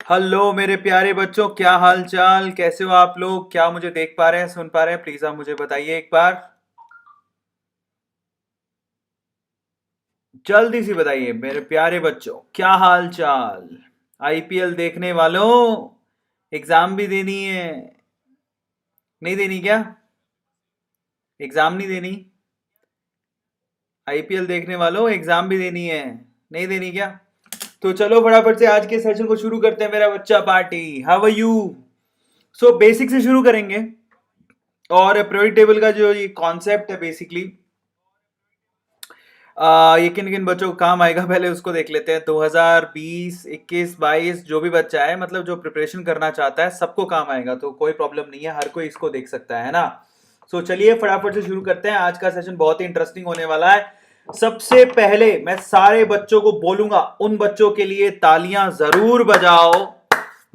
Hello मेरे प्यारे बच्चों, क्या हाल चाल, कैसे हो आप लोग? क्या मुझे देख पा रहे हैं, सुन पा रहे हैं? प्लीज आप मुझे बताइए एक बार, जल्दी से बताइए मेरे प्यारे बच्चों, क्या हाल चाल। आईपीएल देखने वालों, एग्जाम भी देनी है। नहीं देनी क्या? एग्जाम नहीं देनी? आईपीएल देखने वालों, एग्जाम भी देनी है, नहीं देनी क्या? तो चलो फटाफट से आज के सेशन को शुरू करते हैं मेरा बच्चा party. How are you? So basic से शुरू करेंगे। और प्रायोरिटी टेबल का जो ये कॉन्सेप्ट है बेसिकली, ये किन किन बच्चों को काम आएगा पहले उसको देख लेते हैं। 2020, 21, 22 जो भी बच्चा है, मतलब जो प्रिपरेशन करना चाहता है, सबको काम आएगा, तो कोई प्रॉब्लम नहीं है, हर कोई इसको देख सकता है ना। सो चलिए फटाफट से शुरू करते हैं। आज का सेशन बहुत ही इंटरेस्टिंग होने वाला है। सबसे पहले मैं सारे बच्चों को बोलूंगा, उन बच्चों के लिए तालियां जरूर बजाओ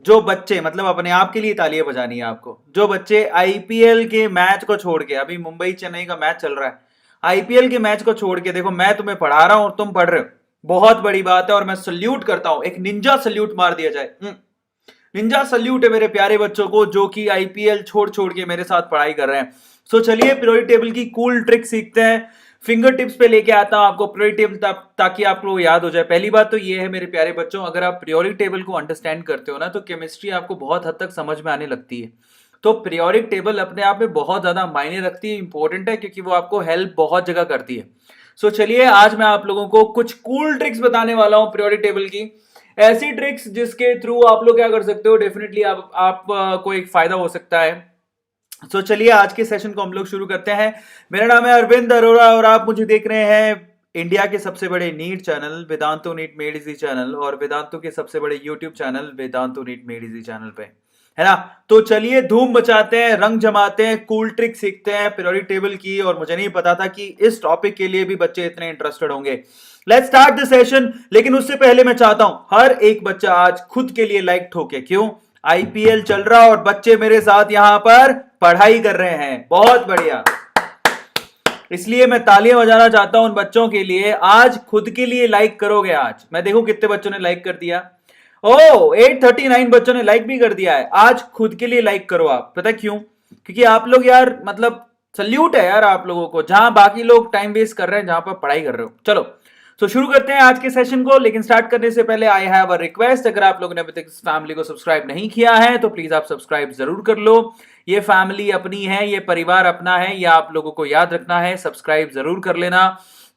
जो बच्चे, मतलब अपने आप के लिए तालियां बजानी है आपको, जो बच्चे आईपीएल के मैच को छोड़ के, अभी मुंबई चेन्नई का मैच चल रहा है, आईपीएल के मैच को छोड़ के, देखो मैं तुम्हें पढ़ा रहा हूं और तुम पढ़ रहे हो, बहुत बड़ी बात है। और मैं सल्यूट करता हूं, एक निंजा सल्यूट मार दिया जाए। निंजा सल्यूट है मेरे प्यारे बच्चों को जो कि आईपीएल छोड़ छोड़ के मेरे साथ पढ़ाई कर रहे हैं। सो चलिए प्योरिटी टेबल की कूल ट्रिक सीखते हैं। फिंगर टिप्स पे लेके आता हूं आपको प्योरिटी टेबल, ताकि आप लोग याद हो जाए। पहली बात तो ये है मेरे प्यारे बच्चों, अगर आप प्योरिटी टेबल को अंडरस्टैंड करते हो ना, तो केमिस्ट्री आपको बहुत हद तक समझ में आने लगती है। तो पीरियोडिक टेबल अपने आप में बहुत ज्यादा मायने रखती है, इंपॉर्टेंट है, क्योंकि वो आपको हेल्प बहुत जगह करती है। सो चलिए आज मैं आप लोगों को कुछ कूल ट्रिक्स बताने वाला हूं पीरियोडिक टेबल की। ऐसी ट्रिक्स जिसके थ्रू आप लोग क्या कर सकते हो, डेफिनेटली आप को एक फायदा हो सकता है। सो चलिए आज के सेशन को हम लोग शुरू करते हैं। मेरा नाम है अरविंद अरोड़ा और आप मुझे देख रहे हैं इंडिया के सबसे बड़े NEET channel वेदांतो NEET made easy channel, और वेदांतो के सबसे बड़े YouTube channel वेदांतो NEET made easy channel पे, है ना। तो चलिए धूम मचाते हैं, रंग जमाते हैं, कूल ट्रिक सीखते हैं पीरियोडिक टेबल की। और मुझे नहीं पता था कि इस टॉपिक के लिए भी बच्चे इतने इंटरेस्टेड होंगे। Let's start the session. लेकिन उससे पहले मैं चाहता हूं हर एक बच्चा आज खुद के लिए लाइक ठोके। क्यों? आईपीएल चल रहा और बच्चे मेरे साथ यहां पर पढ़ाई कर रहे हैं, बहुत बढ़िया। इसलिए मैं तालियां बजाना चाहता हूं उन बच्चों के लिए, आज खुद के लिए लाइक करोगे। आज मैं देखूं कितने बच्चों ने लाइक कर दिया। ओ 839 बच्चों ने लाइक भी कर दिया है। आज खुद के लिए लाइक करो आप, पता क्यों? क्योंकि आप लोग यार, मतलब सल्यूट है यार आप लोगों को, जहां बाकी लोग टाइम वेस्ट कर रहे हैं, जहां पर पढ़ाई कर रहे हो। चलो तो शुरू करते हैं आज के सेशन को। लेकिन स्टार्ट करने से पहले आई हैव अ रिक्वेस्ट, अगर आप लोगों ने अभी तक इस फैमिली को सब्सक्राइब नहीं किया है तो प्लीज आप सब्सक्राइब जरूर कर लो। ये फैमिली अपनी है, ये परिवार अपना है, ये आप लोगों को याद रखना है, सब्सक्राइब जरूर कर लेना।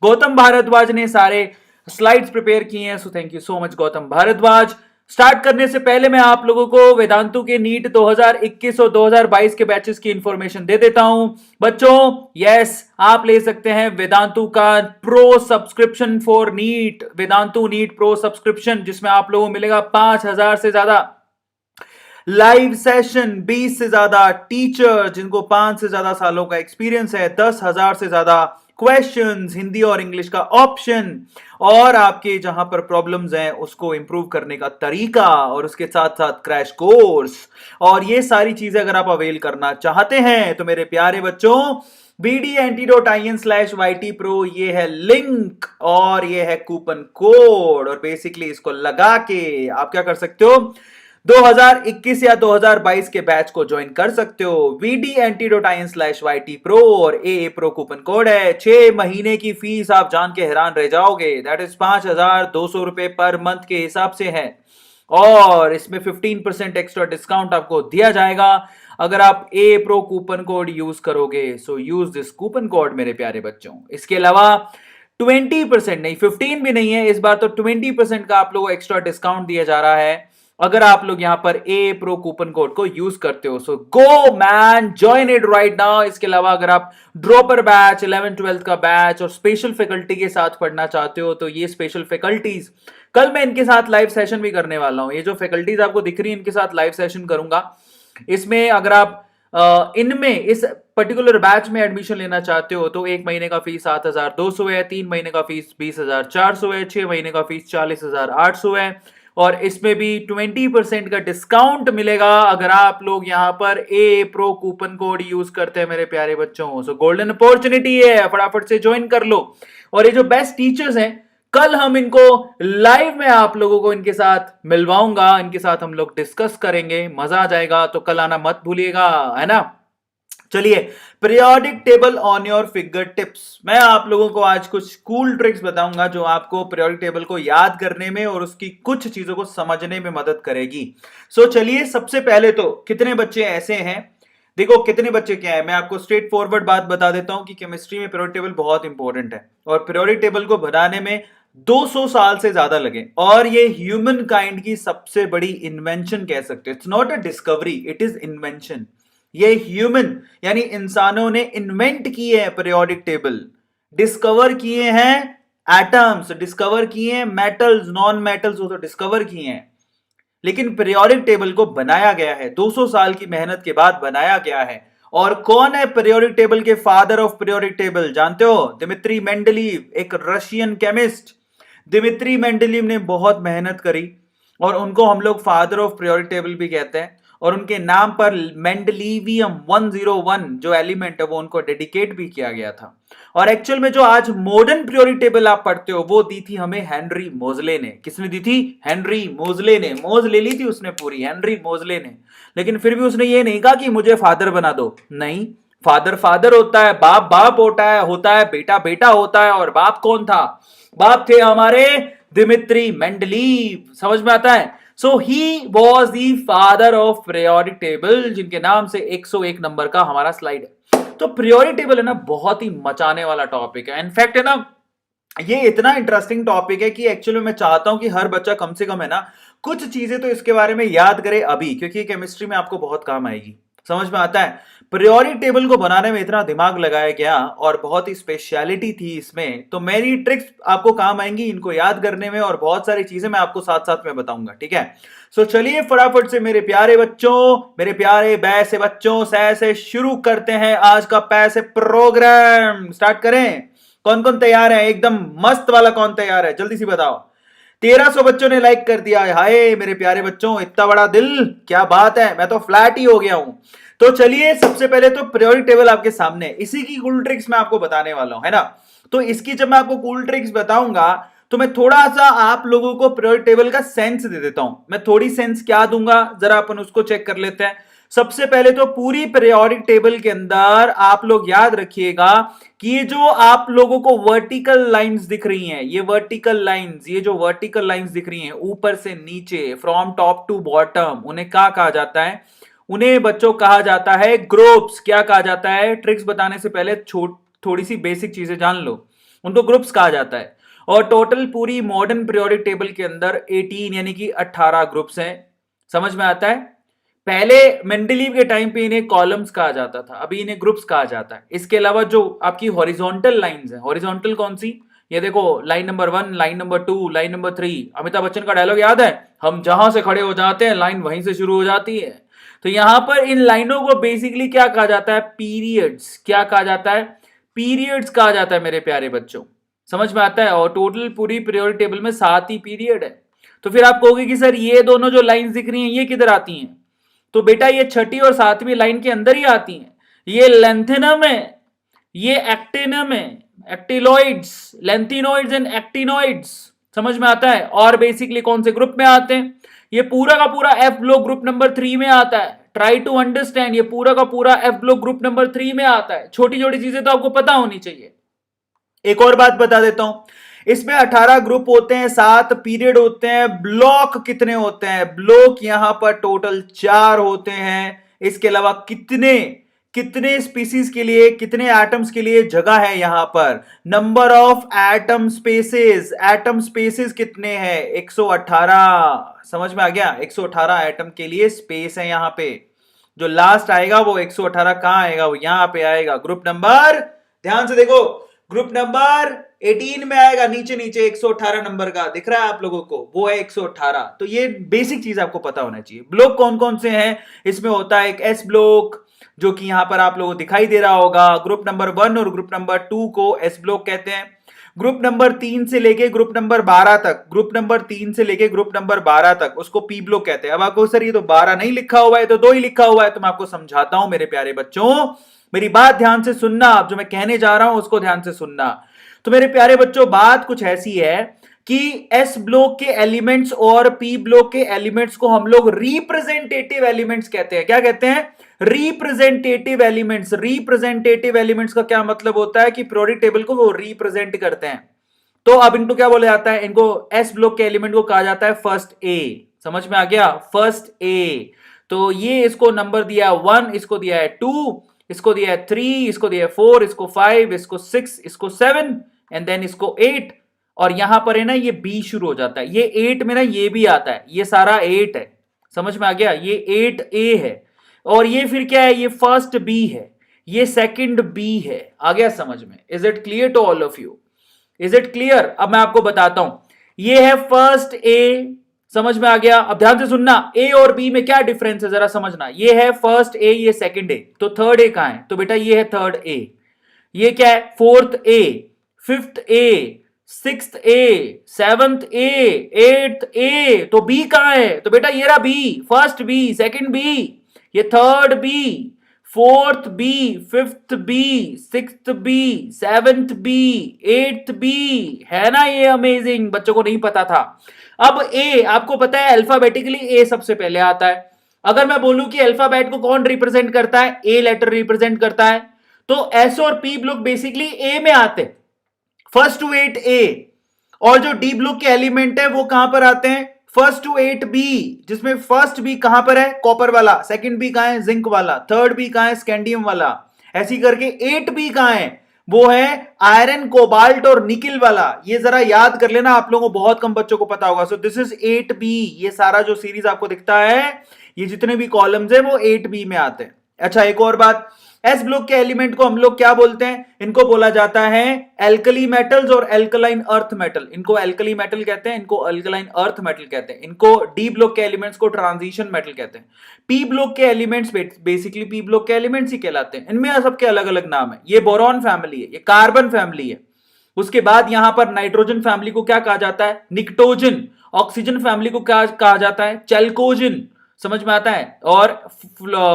गौतम भारद्वाज ने सारे स्लाइड्स प्रिपेयर किए हैं, so thank you so much Gautam Bharadwaj. Start करने से पहले मैं आप लोगों को वेदांतु के नीट 2021 और 2022 के बैचेस की इंफॉर्मेशन दे देता हूं। बच्चों यस, आप ले सकते हैं वेदांतु का pro subscription for NEET, Vedantu NEET pro subscription, जिसमें आप लोगों को मिलेगा 5000 से ज्यादा लाइव सेशन, 20 से ज्यादा टीचर जिनको 5 से ज्यादा सालों का एक्सपीरियंस है, 10,000 से ज्यादा क्वेश्चंस, हिंदी और इंग्लिश का ऑप्शन, और आपके जहां पर प्रॉब्लम्स हैं उसको इंप्रूव करने का तरीका, और उसके साथ साथ क्रैश कोर्स। और ये सारी चीजें अगर आप अवेल करना चाहते हैं तो मेरे प्यारे बच्चों, bd.in/yt pro ये है लिंक और ये है कूपन कोड, और बेसिकली इसको लगा के आप क्या कर सकते हो, 2021 या 2022 के बैच को ज्वाइन कर सकते हो। vdnt.in/yt pro और AA pro कूपन कोड है। 6 महीने की फीस आप जान के हैरान रह जाओगे, दैट इज 5,200 रुपए पर मंथ के हिसाब से है। और इसमें 15% एक्स्ट्रा डिस्काउंट आपको दिया जाएगा अगर आप ए प्रो कूपन कोड यूज करोगे। सो यूज दिस कूपन कोड मेरे प्यारे बच्चों। इसके अलावा 20% नहीं, 15 भी नहीं है इस बार, तो 20% का आप लोगों को एक्स्ट्रा डिस्काउंट दिया जा रहा है अगर आप लोग यहां पर ए प्रो कूपन कोड को यूज करते हो। So go man, join it right now. इसके अलावा अगर आप ड्रॉपर बैच, 11 12 का बैच और स्पेशल फैकल्टी के साथ पढ़ना चाहते हो, तो ये स्पेशल फैकल्टीज कल मैं इनके साथ लाइव सेशन भी करने वाला हूं। ये जो फैकल्टीज आपको दिख रही है, इनके साथ लाइव सेशन करूंगा। इसमें अगर आप इनमें इस पर्टिकुलर बैच में एडमिशन लेना चाहते हो तो 1 महीने का फीस 7,200 है, 3 महीने का फीस 20,400 है, 6 महीने का फीस 40,800 है, और इसमें भी 20% का डिस्काउंट मिलेगा अगर आप लोग यहां पर a pro coupon code use करते हैं मेरे प्यारे बच्चों। सो गोल्डन अपॉर्चुनिटी है, फटाफट से ज्वाइन कर लो। और ये जो बेस्ट टीचर्स हैं, कल हम इनको लाइव में आप लोगों को इनके साथ मिलवाऊंगा, इनके साथ हम लोग डिस्कस करेंगे, मजा आ जाएगा, तो कल आना मत भूलिएगा, है ना। चलिए, periodic table on your finger tips. मैं आप लोगों को आज कुछ कूल ट्रिक्स बताऊंगा जो आपको पीरियोडिक टेबल को याद करने में और उसकी कुछ चीजों को समझने में मदद करेगी। चलिए, सबसे पहले तो कितने बच्चे ऐसे हैं, देखो कितने बच्चे क्या है, मैं आपको स्ट्रेट फॉरवर्ड बात बता देता हूं कि केमिस्ट्री में पीरियोडिक टेबल बहुत इंपॉर्टेंट है और पीरियोडिक टेबल को बनाने में 200 साल से ज्यादा लगे और ये ह्यूमन काइंड की सबसे बड़ी इन्वेंशन कह सकते हैं। It's not a discovery, it is invention. ये ह्यूमन यानी इंसानों ने इन्वेंट किए हैं पीरियोडिक टेबल, डिस्कवर किए हैं एटम्स, डिस्कवर किए हैं मेटल्स, नॉन मेटल्स वो तो डिस्कवर किए हैं, लेकिन पीरियोडिक टेबल को बनाया गया है 200 साल की मेहनत के बाद बनाया गया है। और कौन है पीरियोडिक टेबल के फादर ऑफ पीरियोडिक टेबल, जानते हो? दिमित्री मेंडलीव, एक रशियन केमिस्ट। दिमित्री मेंडलीव ने बहुत मेहनत करी और उनको हम लोग फादर ऑफ पीरियोडिक टेबल भी कहते हैं और उनके नाम पर मेंडलीवियम 101 जो एलिमेंट है वो उनको डेडिकेट भी किया गया था। और एक्चुअल में जो आज मॉडर्न पीरियोडिक टेबल आप पढ़ते हो वो दी थी हमें हेनरी मोजले ने। किसने दी थी? हेनरी मोजले ने। मोज ले ली थी उसने पूरी, हेनरी मोजले ने। लेकिन फिर भी उसने ये नहीं कहा कि मुझे फादर बना दो, नहीं, फादर फादर होता है, बाप बाप होता है, बेटा बेटा होता है। और बाप कौन था? बाप थे हमारे दिमित्री मेंडलीव। समझ में आता है? So he was the father of periodic table, जिनके नाम से 101 नंबर का हमारा स्लाइड है। तो पीरियोडिक टेबल है ना बहुत ही मचाने वाला टॉपिक है। इनफैक्ट है ना ये इतना इंटरेस्टिंग टॉपिक है कि एक्चुअली मैं चाहता हूं कि हर बच्चा कम से कम है ना कुछ चीजें तो इसके बारे में याद करे अभी, क्योंकि केमिस्ट्री में आपको बहुत काम आएगी। समझ में आता है? पीरियोडिक टेबल को बनाने में इतना दिमाग लगाया गया और बहुत ही स्पेशलिटी थी इसमें, तो मेरी ट्रिक्स आपको काम आएंगी इनको याद करने में और बहुत सारी चीजें मैं आपको साथ साथ में बताऊंगा, ठीक है। चलिए फटाफट से मेरे प्यारे बच्चों, मेरे प्यारे बैसे बच्चों, से शुरू करते हैं आज का पैसे प्रोग्राम। स्टार्ट करें। कौन कौन तैयार है? एकदम मस्त वाला कौन तैयार है? जल्दी सी बताओ। 1300 बच्चों ने लाइक कर दिया है। हाय मेरे प्यारे बच्चों, इतना बड़ा दिल, क्या बात है, मैं तो फ्लैट ही हो गया हूं। तो चलिए सबसे पहले तो पीरियोडिक टेबल आपके सामने, इसी की कूल ट्रिक्स मैं आपको बताने वाला हूं, है ना। तो इसकी जब मैं आपको कूल ट्रिक्स बताऊंगा तो मैं थोड़ा सा आप लोगों को पीरियोडिक टेबल का सेंस दे देता हूं। मैं थोड़ी सेंस क्या दूंगा जरा अपन उसको चेक कर लेते हैं। सबसे पहले तो पूरी पीरियोडिक टेबल के अंदर आप लोग याद रखिएगा कि ये जो आप लोगों को वर्टिकल लाइंस दिख रही हैं, ये वर्टिकल लाइंस, ये जो वर्टिकल लाइंस दिख रही हैं ऊपर से नीचे, फ्रॉम टॉप टू बॉटम, उन्हें क्या कहा जाता है? उन्हें बच्चों कहा जाता है ग्रुप्स। क्या कहा जाता है? ट्रिक्स बताने से पहले थोड़ी सी बेसिक चीजें जान लो। उनको ग्रुप्स कहा जाता है। और टोटल पूरी मॉडर्न पीरियोडिक टेबल के अंदर 18 यानी कि 18 ग्रुप्स हैं। समझ में आता है? पहले मेंडलीव के टाइम पे इन्हें कॉलम्स कहा जाता था, अभी इन्हें ग्रुप्स कहा जाता है। इसके अलावा जो आपकी हॉरिजॉन्टल लाइंस है, हॉरिजॉन्टल कौन सी? ये देखो, line number 1, line number 2, line number 3। Amitabh Bachchan का डायलॉग याद है? हम जहां से खड़े हो जाते हैं लाइन वहीं से शुरू हो जाती है। तो यहां पर इन लाइनों को बेसिकली क्या कहा जाता है? पीरियड्स। क्या कहा जाता है? पीरियड्स कहा जाता है मेरे प्यारे बच्चों। समझ में आता है? और टोटल पूरी पीरियोडिक टेबल में 7 ही पीरियड है। तो फिर आप कहोगे कि सर ये दोनों जो लाइंस दिख रही हैं ये किधर आती हैं? तो बेटा ये छठी और सातवीं लाइन के अंदर ही आती हैं। ये लेंथेनम है, ये एक्टिनम है, एक्टिलॉइड्स, लेंथिनॉइड्स एंड एक्टिनॉइड्स। समझ में आता है? और बेसिकली कौन से ग्रुप में आते हैं? ये पूरा का पूरा एफ ब्लॉक ग्रुप नंबर 3 में आता है। ट्राई टू अंडरस्टैंड, ये पूरा का पूरा एफ ब्लॉक ग्रुप नंबर 3 में आता है। छोटी छोटी चीजें तो आपको पता होनी चाहिए। एक और बात बता देता हूं, इसमें 18 ग्रुप होते हैं, 7 पीरियड होते हैं। ब्लॉक कितने होते हैं? ब्लॉक यहां पर टोटल 4 होते हैं। इसके अलावा कितने कितने स्पीसीज के लिए, कितने एटम्स के लिए जगह है यहां पर? Number of atom spaces, atom spaces कितने हैं? 118। समझ में आ गया? 118 एटम के लिए स्पेस है यहां पे। जो लास्ट आएगा वो 118 कहां आएगा? वो यहां पे आएगा। ग्रुप नंबर, ध्यान से देखो, ग्रुप नंबर 18 में आएगा। नीचे नीचे 118 नंबर का दिख रहा है आप लोगों को, वो है 118। तो ये बेसिक चीज आपको पता होना चाहिए। ब्लॉक कौन कौन से हैं? इसमें होता है एक एस ब्लॉक जो कि यहां पर आप लोगों को दिखाई दे रहा होगा। ग्रुप नंबर 1 और ग्रुप नंबर 2 को एस ब्लॉक कहते हैं। ग्रुप नंबर 3 से लेके ग्रुप नंबर 12 तक, ग्रुप नंबर 3 से लेके ग्रुप नंबर 12 तक उसको पी ब्लॉक कहते हैं। अब आपको सर ये तो 12 नहीं लिखा हुआ है, तो 2 ही लिखा हुआ है। तो मैं आपको समझाता हूं मेरे प्यारे बच्चों, मेरी बात ध्यान से सुनना। आप जो मैं कहने जा रहा हूं उसको ध्यान से सुनना। तो मेरे प्यारे बच्चों बात कुछ ऐसी है कि एस ब्लॉक के एलिमेंट्स और पी ब्लॉक के एलिमेंट्स को हम लोग रिप्रेजेंटेटिव एलिमेंट्स कहते हैं। क्या कहते हैं? Representative elements. रिप्रेजेंटेटिव एलिमेंट्स का क्या मतलब होता है कि पीरियोडिक टेबल को वो रिप्रेजेंट करते हैं। तो अब इनको क्या बोला जाता है? इनको एस ब्लॉक के एलिमेंट को कहा जाता है फर्स्ट ए। समझ में आ गया? First A. तो ये इसको नंबर दिया 1, इसको दिया है 2, इसको दिया है 3, इसको दिया है 4, इसको 5, इसको 6, इसको 7 एंड देन इसको 8। और यहां पर है ना ये बी शुरू हो जाता है। ये 8 में ना ये भी आता है, ये सारा 8 है। समझ में आ गया? ये 8 ए है। और ये फिर क्या है? ये फर्स्ट बी है, ये सेकंड बी है। आ गया समझ में? Is it clear to all of you? Is it clear? अब मैं आपको बताता हूं। ये है फर्स्ट ए। समझ में आ गया? अब ध्यान से सुनना, ए और बी में क्या डिफरेंस है जरा समझना। ये है फर्स्ट ए, ये सेकंड ए। तो थर्ड ए कहां है? तो बेटा ये है थर्ड ए। ये क्या है? Fourth A, fifth A, sixth A, seventh A, eighth A. तो बी कहां है? तो बेटा ये रहा B. First B, second B, ये third B, fourth B, fifth B, sixth B, seventh B, eighth B. है ना ये अमेजिंग? बच्चों को नहीं पता था। अब ए आपको पता है अल्फाबेटिकली ए सबसे पहले आता है। अगर मैं बोलूं कि अल्फाबेट को कौन रिप्रेजेंट करता है? ए लेटर रिप्रेजेंट करता है। तो एस और पी ब्लॉक बेसिकली ए में आते हैं, फर्स्ट टू 8 ए। और जो डी ब्लॉक के एलिमेंट है वो कहां पर आते हैं? फर्स्ट टू 8 बी, जिसमें फर्स्ट बी कहां पर है? कॉपर वाला। सेकंड बी कहां है? जिंक वाला। थर्ड बी कहां है? स्कैंडियम वाला। ऐसी करके 8 बी कहां है? वो है आयरन, कोबाल्ट और निकिल वाला। ये जरा याद कर लेना, आप लोगों को बहुत कम बच्चों को पता होगा। So this is 8 B. ये सारा जो सीरीज आपको दिखता है, ये जितने भी कॉलम्स है वो 8 बी में आते हैं। अच्छा एक और बात, एस ब्लॉक के एलिमेंट को हम लोग क्या बोलते हैं? इनको बोला जाता है एल्कली मेटल्स और एल्कलाइन अर्थ मेटल। इनको एल्कली मेटल कहते हैं, इनको एल्कलाइन अर्थ मेटल कहते हैं। इनको डी ब्लॉक के एलिमेंट्स को ट्रांजिशन मेटल कहते हैं। पी ब्लॉक के एलिमेंट्स बेसिकली पी ब्लॉक के एलिमेंट्स ही कहलाते हैं। इनमें सबके अलग अलग नाम है। ये बोरॉन फैमिली है, ये कार्बन फैमिली है। उसके बाद यहां पर नाइट्रोजन फैमिली को क्या कहा जाता है? निक्टोजन। ऑक्सीजन फैमिली को क्या कहा जाता है? चैल्कोजन। समझ में आता है? और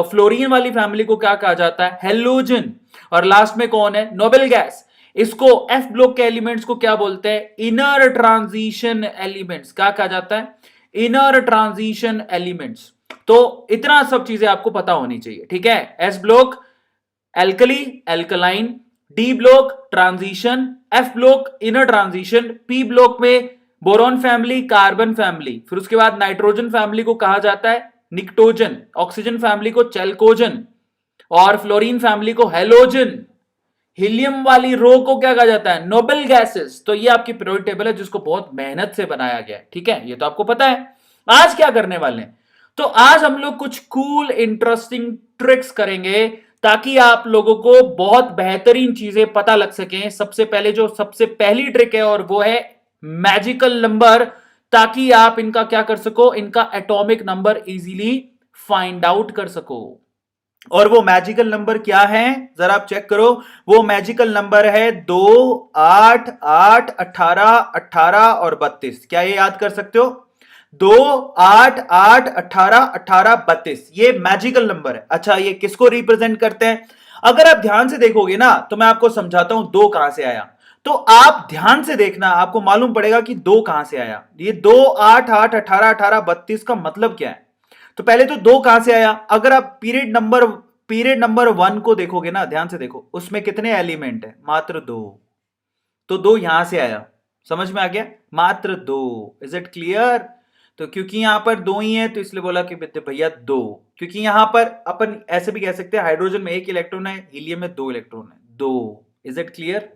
फ्लोरीन वाली फैमिली को क्या कहा जाता है? हेलोजन। और लास्ट में कौन है? Noble gas. इसको एफ ब्लॉक के एलिमेंट्स को क्या बोलते हैं? Inner transition elements. क्या कहा जाता है? Inner transition elements. तो इतना सब चीजें आपको पता होनी चाहिए, ठीक है? S block alkali, alkaline, D block transition, F block inner transition, P block में बोरॉन फैमिली, कार्बन फैमिली। फिर उसके बाद नाइट्रोजन फैमिली को कहा जाता है निक्टोजन, ऑक्सीजन फैमिली को चैल्कोजन और फ्लोरीन फैमिली को हेलोजन। हीलियम वाली रो को क्या कहा जाता है? Noble gases. तो ये आपकी पीरियोडिक टेबल है जिसको बहुत मेहनत से बनाया गया है, ठीक है? ये तो आपको पता है। आज क्या करने वाले हैं? तो आज हम लोग कुछ कूल इंटरेस्टिंग ट्रिक्स करेंगे ताकि आप लोगों को बहुत बेहतरीन चीजें पता लग सके। सबसे पहले जो सबसे पहली ट्रिक है और वो है मैजिकल नंबर, ताकि आप इनका क्या कर सको? इनका atomic number easily find out कर सको। और वो मैजिकल नंबर क्या है जरा आप चेक करो। वो मैजिकल नंबर है 2, 8, 8, 18, 18 और 32। क्या ये याद कर सकते हो? 2, 8, 8, 18, 18, 32 ये मैजिकल नंबर है। अच्छा ये किसको रिप्रेजेंट करते हैं? अगर आप ध्यान से देखोगे ना तो मैं आपको समझाता हूं 2 कहां से आया। तो आप ध्यान से देखना, आपको मालूम पड़ेगा कि 2 कहां से आया। ये 2, 8, 8, 18, 18, 32 का मतलब क्या है? तो पहले तो 2 कहां से आया? अगर आप पीरियड नंबर 1 को देखोगे ना, ध्यान से देखो, उसमें कितने एलिमेंट है? मात्र 2। तो 2 यहां से आया। समझ में आ गया? मात्र 2। Is it clear? तो क्योंकि यहां पर 2 ही है तो इसलिए बोला कि भैया 2। क्योंकि यहां पर अपन ऐसे भी कह सकते हैं हाइड्रोजन में 1 इलेक्ट्रॉन है, हीलियम में 2 इलेक्ट्रॉन है। 2। Is it clear?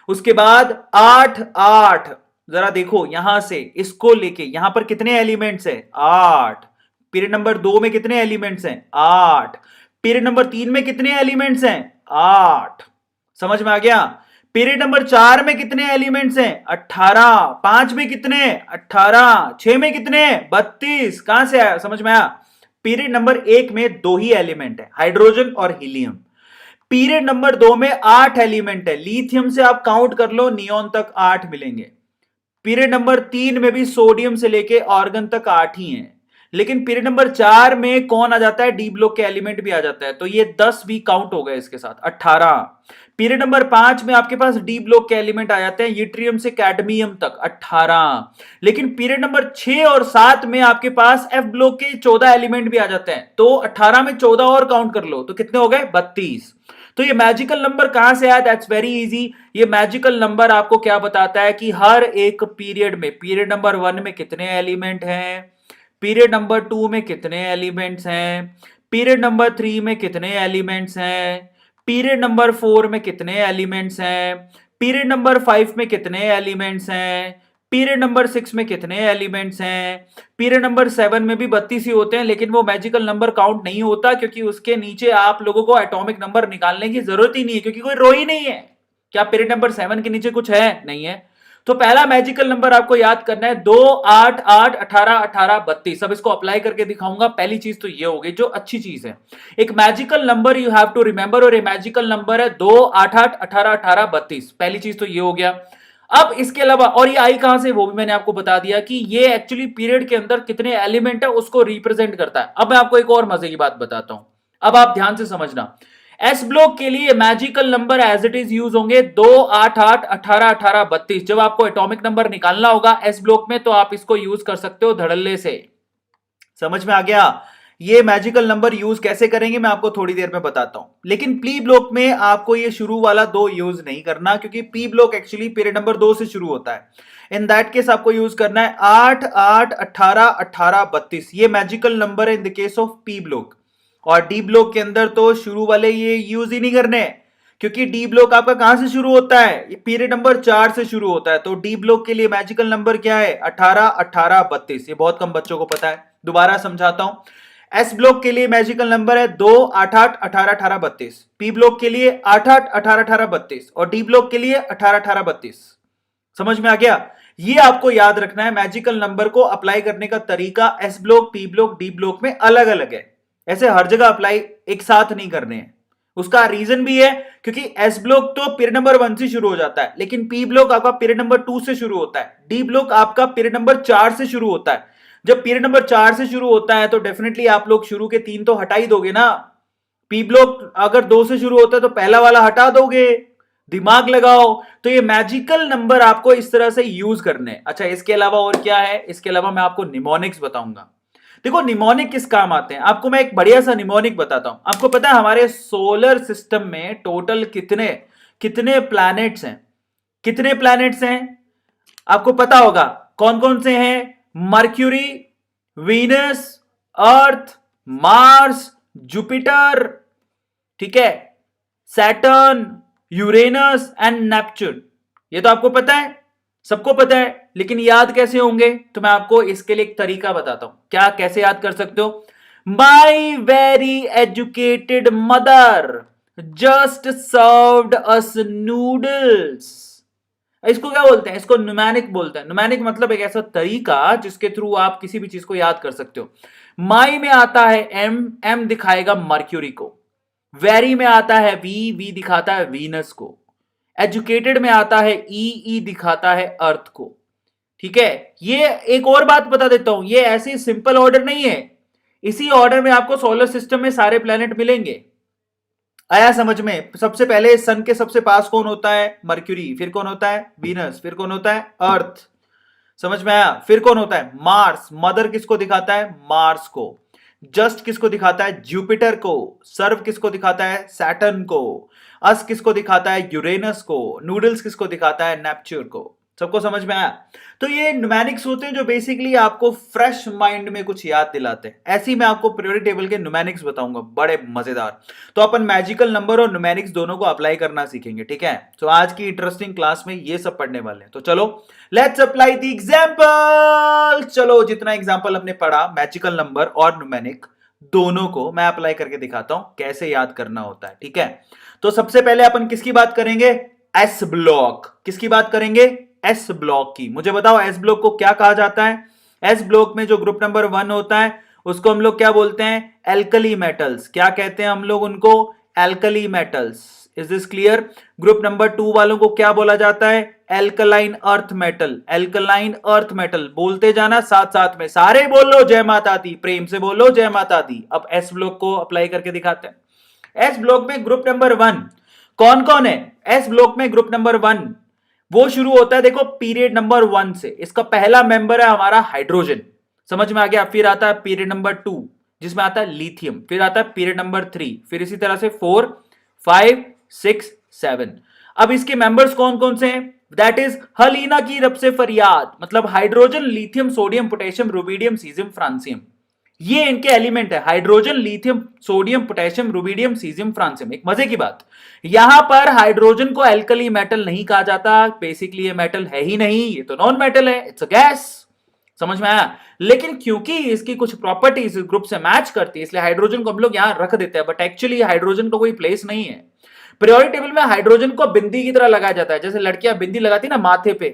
उसके बाद 8, 8 जरा देखो यहां से इसको लेके यहां पर कितने एलिमेंट्स हैं? 8। पीरियड नंबर 2 में कितने एलिमेंट्स हैं? 8। पीरियड नंबर 3 में कितने एलिमेंट्स हैं? 8। समझ में आ गया? पीरियड नंबर 4 में कितने एलिमेंट्स हैं? 18। 5 में कितने? 18। 6 में कितने? 32। कहां से आया? समझ में आया? पीरियड नंबर 1 में 2 ही एलिमेंट है, हाइड्रोजन और हीलियम। पीरियड नंबर 2 में 8 एलिमेंट है, लिथियम से आप काउंट कर लो, नियोन तक 8 मिलेंगे। पीरियड नंबर 3 में भी सोडियम से लेके ऑर्गन तक 8 ही हैं। लेकिन पीरियड नंबर 4 में कौन आ जाता है, डी ब्लॉक के एलिमेंट भी आ जाता है, तो ये 10 भी काउंट हो गए इसके साथ, 18। पीरियड नंबर 5 में आपके पास डी ब्लॉक के एलिमेंट आ जाते हैं यूट्रियम से कैडमियम तक, 18। लेकिन पीरियड नंबर 6 और 7 में आपके पास एफ ब्लॉक के 14 एलिमेंट भी आ जाते हैं, तो 18 में 14 और काउंट कर लो तो कितने हो गए, 32। तो ये मैजिकल नंबर कहां से आया, दैट्स वेरी इजी। ये मैजिकल नंबर आपको क्या बताता है कि हर एक पीरियड में, पीरियड नंबर 1 में कितने एलिमेंट हैं, पीरियड नंबर 2 में कितने एलिमेंट्स हैं, पीरियड नंबर 3 में कितने एलिमेंट्स हैं, पीरियड नंबर 4 में कितने एलिमेंट्स हैं, पीरियड नंबर 5 में कितने एलिमेंट्स हैं, पीरियड नंबर 6 में कितने एलिमेंट्स हैं, पीरियड नंबर 7 में भी 32 ही होते हैं, लेकिन वो मैजिकल नंबर काउंट नहीं होता क्योंकि उसके नीचे आप लोगों को एटॉमिक नंबर निकालने की जरूरत ही नहीं है, क्योंकि कोई रो ही नहीं है। क्या पीरियड नंबर 7 के नीचे कुछ है, नहीं है। तो पहला मैजिकल नंबर आपको याद करना है 2, 8, 8, 18, 18, 32। अब इसको अप्लाई करके दिखाऊंगा। पहली चीज तो ये होगी जो अच्छी चीज है, एक magical number you have to remember, और ये मैजिकल नंबर है 2, 8, 8, 18, 18, 32। पहली चीज तो ये हो गया। अब इसके अलावा, और ये आई कहां से, वो भी मैंने आपको बता दिया कि ये एक्चुअली पीरियड के अंदर कितने एलिमेंट है उसको रिप्रेजेंट करता है। अब मैं आपको एक और मजे की बात बताता हूं, अब आप ध्यान से समझना। एस ब्लॉक के लिए magical number as it is use होंगे 2, 8, 8, 18, 18, 32। जब आपको एटॉमिक नंबर निकालना होगा एस ब्लॉक में तो आप इसको यूज कर सकते हो धड़ल्ले से। समझ में आ गया। ये मैजिकल नंबर यूज कैसे करेंगे मैं आपको थोड़ी देर में बताता हूं, लेकिन पी ब्लॉक में आपको ये शुरू वाला 2 यूज नहीं करना, क्योंकि P block actually period number 2 से शुरू होता है। इन दैट केस आपको यूज करना है 8, 8, 18, 18, 32। ये मैजिकल नंबर है in the case of P block. और डी ब्लॉक के अंदर तो शुरू वाले ये यूज ही नहीं करने, क्योंकि डी ब्लॉक आपका कहां से शुरू होता है, ये पीरियड नंबर 4 से शुरू होता है। तो डी ब्लॉक के लिए मैजिकल नंबर क्या है, 18, 18, 32। ये बहुत कम बच्चों को पता है, दोबारा समझाता हूं। एस ब्लॉक के लिए मैजिकल नंबर है 2, 8, 8, 18, 18, 32। पी ब्लॉक के लिए 8, 8, 18, 18, 32। और डी ब्लॉक के लिए 18, 18, 32। समझ में आ गया। ये आपको याद रखना है, मैजिकल नंबर को अप्लाई करने का तरीका S block, P block, D block में अलग अलग है। ऐसे हर जगह अप्लाई एक साथ नहीं करने हैं। उसका रीजन भी है क्योंकि एस ब्लॉक तो पीरियड नंबर 1 से शुरू हो जाता है, लेकिन पी ब्लॉक आपका पीरियड नंबर 2 से शुरू होता है, डी ब्लॉक आपका पीरियड नंबर 4 से शुरू होता है। जब पीरियड नंबर 4 से शुरू होता है तो डेफिनेटली आप लोग शुरू के 3 तो हटा ही दोगे ना। पी ब्लॉक अगर 2 से शुरू होता है तो पहला वाला हटा दोगे, दिमाग लगाओ। तो ये मैजिकल नंबर आपको इस तरह से यूज करने। अच्छा, इसके अलावा और क्या है, इसके अलावा मैं आपको निमोनिक्स बताऊंगा। देखो निमोनिक किस काम आते हैं, आपको मैं एक बढ़िया सा निमोनिक बताता हूं। आपको पता है हमारे सोलर सिस्टम में टोटल कितने कितने प्लैनेट्स हैं, कितने प्लैनेट्स हैं आपको पता होगा। कौन कौन से हैं, मर्क्यूरी, वीनस, अर्थ, मार्स, जुपिटर, ठीक है, सैटर्न, यूरेनस एंड नेपच्यून। ये तो आपको पता है, सबको पता है, लेकिन याद कैसे होंगे, तो मैं आपको इसके लिए एक तरीका बताता हूं। क्या, कैसे याद कर सकते हो। My very educated mother just served us noodles. इसको क्या बोलते हैं, इसको न्यूमेनिक बोलते हैं। न्यूमेनिक मतलब एक ऐसा तरीका जिसके थ्रू आप किसी भी चीज को याद कर सकते हो। माई में आता है एम, एम दिखाएगा मर्क्यूरी को। वेरी में आता है वी, वी दिखाता है वीनस को। एजुकेटेड में आता है ई, ई दिखाता है अर्थ को। ठीक है, ये एक और बात बता देता हूं, ये ऐसे सिंपल ऑर्डर नहीं है, इसी ऑर्डर में आपको सोलर सिस्टम में सारे प्लैनेट मिलेंगे। आया समझ में। सबसे पहले सन के सबसे पास कौन होता है, मर्क्यूरी, फिर कौन होता है, वीनस, फिर कौन होता है, अर्थ। समझ में आया। फिर कौन होता है, मार्स। मदर किसको दिखाता है, मार्स को। जस्ट किसको दिखाता है, जुपिटर को। सर्व किसको दिखाता है, सैटर्न को। अस किसको दिखाता है, यूरेनस को। नूडल्स किसको दिखाता है, नेपच्यून को। सबको समझ में आया। तो ये न्यूमेनिक्स होते हैं जो बेसिकली आपको फ्रेश माइंड में कुछ याद दिलाते हैं। ऐसे ही मैं आपको पीरियोडिक टेबल के न्यूमेनिक्स बताऊंगा, बड़े मजेदार। तो अपन मैजिकल नंबर और न्यूमेनिक्स दोनों को अप्लाई करना सीखेंगे, ठीक है। तो आज की इंटरेस्टिंग क्लास में ये सब पढ़ने वाले हैं। तो चलो लेट्स अप्लाई द एग्जांपल। चलो, जितना एग्जांपल हमने पढ़ा मैजिकल नंबर और न्यूमेनिक दोनों को मैं अप्लाई करके दिखाता हूं कैसे याद करना होता है, ठीक है। तो सबसे पहले अपन किसकी बात करेंगे, एस ब्लॉक। किसकी बात करेंगे, एस ब्लॉक की। मुझे बताओ एस ब्लॉक को क्या कहा जाता है। एस ब्लॉक में जो ग्रुप नंबर 1 होता है उसको हम लोग क्या बोलते हैं, एल्कली मेटल्स। क्या कहते हैं हम लोग उनको, alkali metals. Is this clear? Group number 2 वालों को क्या बोला जाता है? Alkaline earth metal. Alkaline earth metal बोलते जाना साथ साथ में, सारे बोलो जय माता दी, प्रेम से बोलो जय माता दी। अब एस ब्लॉक को अप्लाई करके दिखाते हैं। एस ब्लॉक में ग्रुप नंबर 1 कौन कौन है? एस ब्लॉक में ग्रुप नंबर 1 वो शुरू होता है देखो पीरियड नंबर 1 से। इसका पहला मेंबर है हमारा हाइड्रोजन, समझ में आ गया? फिर आता है पीरियड नंबर 2 जिसमें आता है लिथियम, फिर आता है पीरियड नंबर 3, फिर इसी तरह से 4 5 6 7। अब इसके मेंबर्स कौन कौन से हैं? दैट इज हलीना की रब से फरियाद, मतलब hydrogen lithium sodium potassium rubidium caesium francium, ये इनके एलिमेंट है। Hydrogen lithium sodium potassium rubidium caesium francium. एक मजे की बात, यहां पर हाइड्रोजन को एल्कली मेटल नहीं कहा जाता, बेसिकली ये मेटल है ही नहीं, ये तो नॉन मेटल है, इट्स अ गैस। समझ में आया? लेकिन क्योंकि इसकी कुछ प्रॉपर्टीज इस ग्रुप से मैच करती है इसलिए हाइड्रोजन को हम लोग यहां रख देते हैं, बट एक्चुअली हाइड्रोजन का कोई प्लेस नहीं है। पीरियोडिक टेबल में हाइड्रोजन को बिंदी की तरह लगाया जाता है, जैसे लड़कियां बिंदी लगाती ना माथे पे।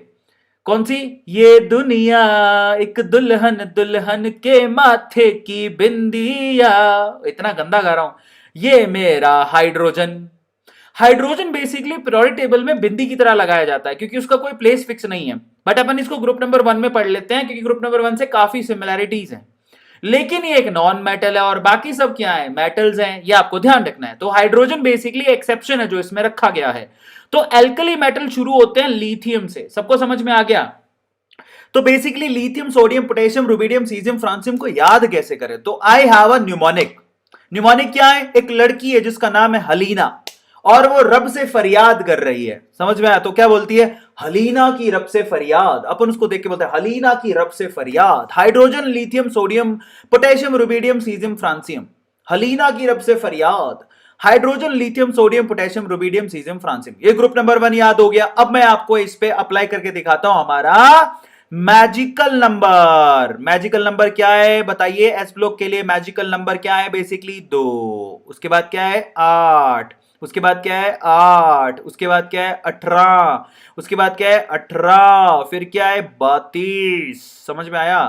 कौन सी? ये दुनिया एक दुल्हन, दुल्हन के माथे की बिंदिया। इतना गंदा गा रहा हूं। ये मेरा hydrogen. Hydrogen basically periodic table में बिंदी की तरह लगाया जाता है क्योंकि उसका कोई प्लेस फिक्स नहीं है, बट अपन इसको ग्रुप नंबर 1 में पढ़ लेते हैं क्योंकि ग्रुप नंबर 1 से काफी सिमिलैरिटीज हैं। लेकिन ये एक नॉन मेटल है और बाकी सब क्या है? मेटल्स हैं, ये आपको ध्यान रखना है। तो हाइड्रोजन बेसिकली एक्सेप्शन है जो इसमें रखा गया है। तो एल्कली मेटल शुरू होते हैं लिथियम से, सबको समझ में आ गया? तो basically lithium sodium potassium rubidium caesium francium को याद कैसे करें? तो I have a mnemonic. Mnemonic क्या है? एक लड़की है जिसका नाम है हलीना और वो रब से फरियाद कर रही है। समझ में आया? तो क्या बोलती है? हलीना की रब से फरियाद। अपन उसको देख के बोलते हैं हलीना की रब से फरियाद। Hydrogen lithium sodium potassium rubidium caesium francium, हलीना की रब से फरियाद। Hydrogen lithium sodium potassium rubidium caesium francium. ये ग्रुप नंबर 1 याद हो गया। अब मैं आपको इस पे अप्लाई करके दिखाता हूं हमारा मैजिकल नंबर। मैजिकल नंबर क्या है बताइए? एस ब्लॉक के लिए मैजिकल नंबर क्या है? बेसिकली 2। उसके बाद क्या है? 8। उसके बाद क्या है? 8। उसके बाद क्या है? 18। उसके बाद क्या है? 18। फिर क्या है? 32। समझ में आया?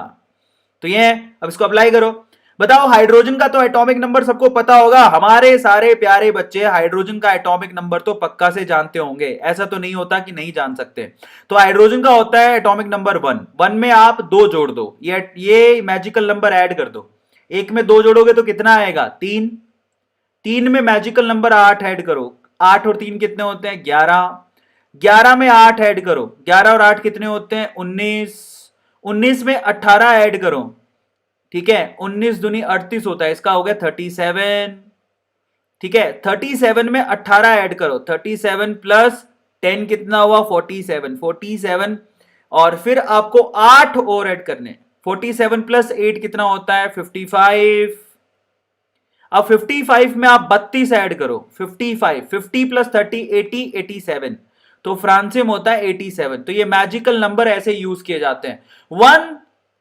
तो ये है। अब इसको अप्लाई करो। बताओ हाइड्रोजन का तो एटॉमिक नंबर सबको पता होगा। हमारे सारे प्यारे बच्चे हाइड्रोजन का एटॉमिक नंबर तो पक्का से जानते होंगे, ऐसा तो नहीं होता कि नहीं जान सकते। तो हाइड्रोजन का होता है एटॉमिक नंबर 1। 1 में आप 2 जोड़ दो, ये मैजिकल नंबर ऐड कर दो। 1 में 2 जोड़ोगे तो कितना आएगा? 3। 3 में मैजिकल नंबर 8 ऐड करो। 8 और 3 कितने होते हैं? 11। 11 में 8 ऐड करो। 11 और 8 कितने होते हैं? 19। 19 में 18 ऐड करो। ठीक है, 19 दूनी 38 होता है, इसका हो गया 37। ठीक है, 37 में 18 ऐड करो। 37 प्लस 10 कितना हुआ? 47। 47 और फिर आपको 8 और ऐड करने। 47 प्लस 8 कितना होता है? 55। अब 55 में आप 32 ऐड करो। 55 50 प्लस 30 80 87। तो फ्रांसियम होता है 87। तो ये मैजिकल नंबर ऐसे यूज किए जाते हैं। 1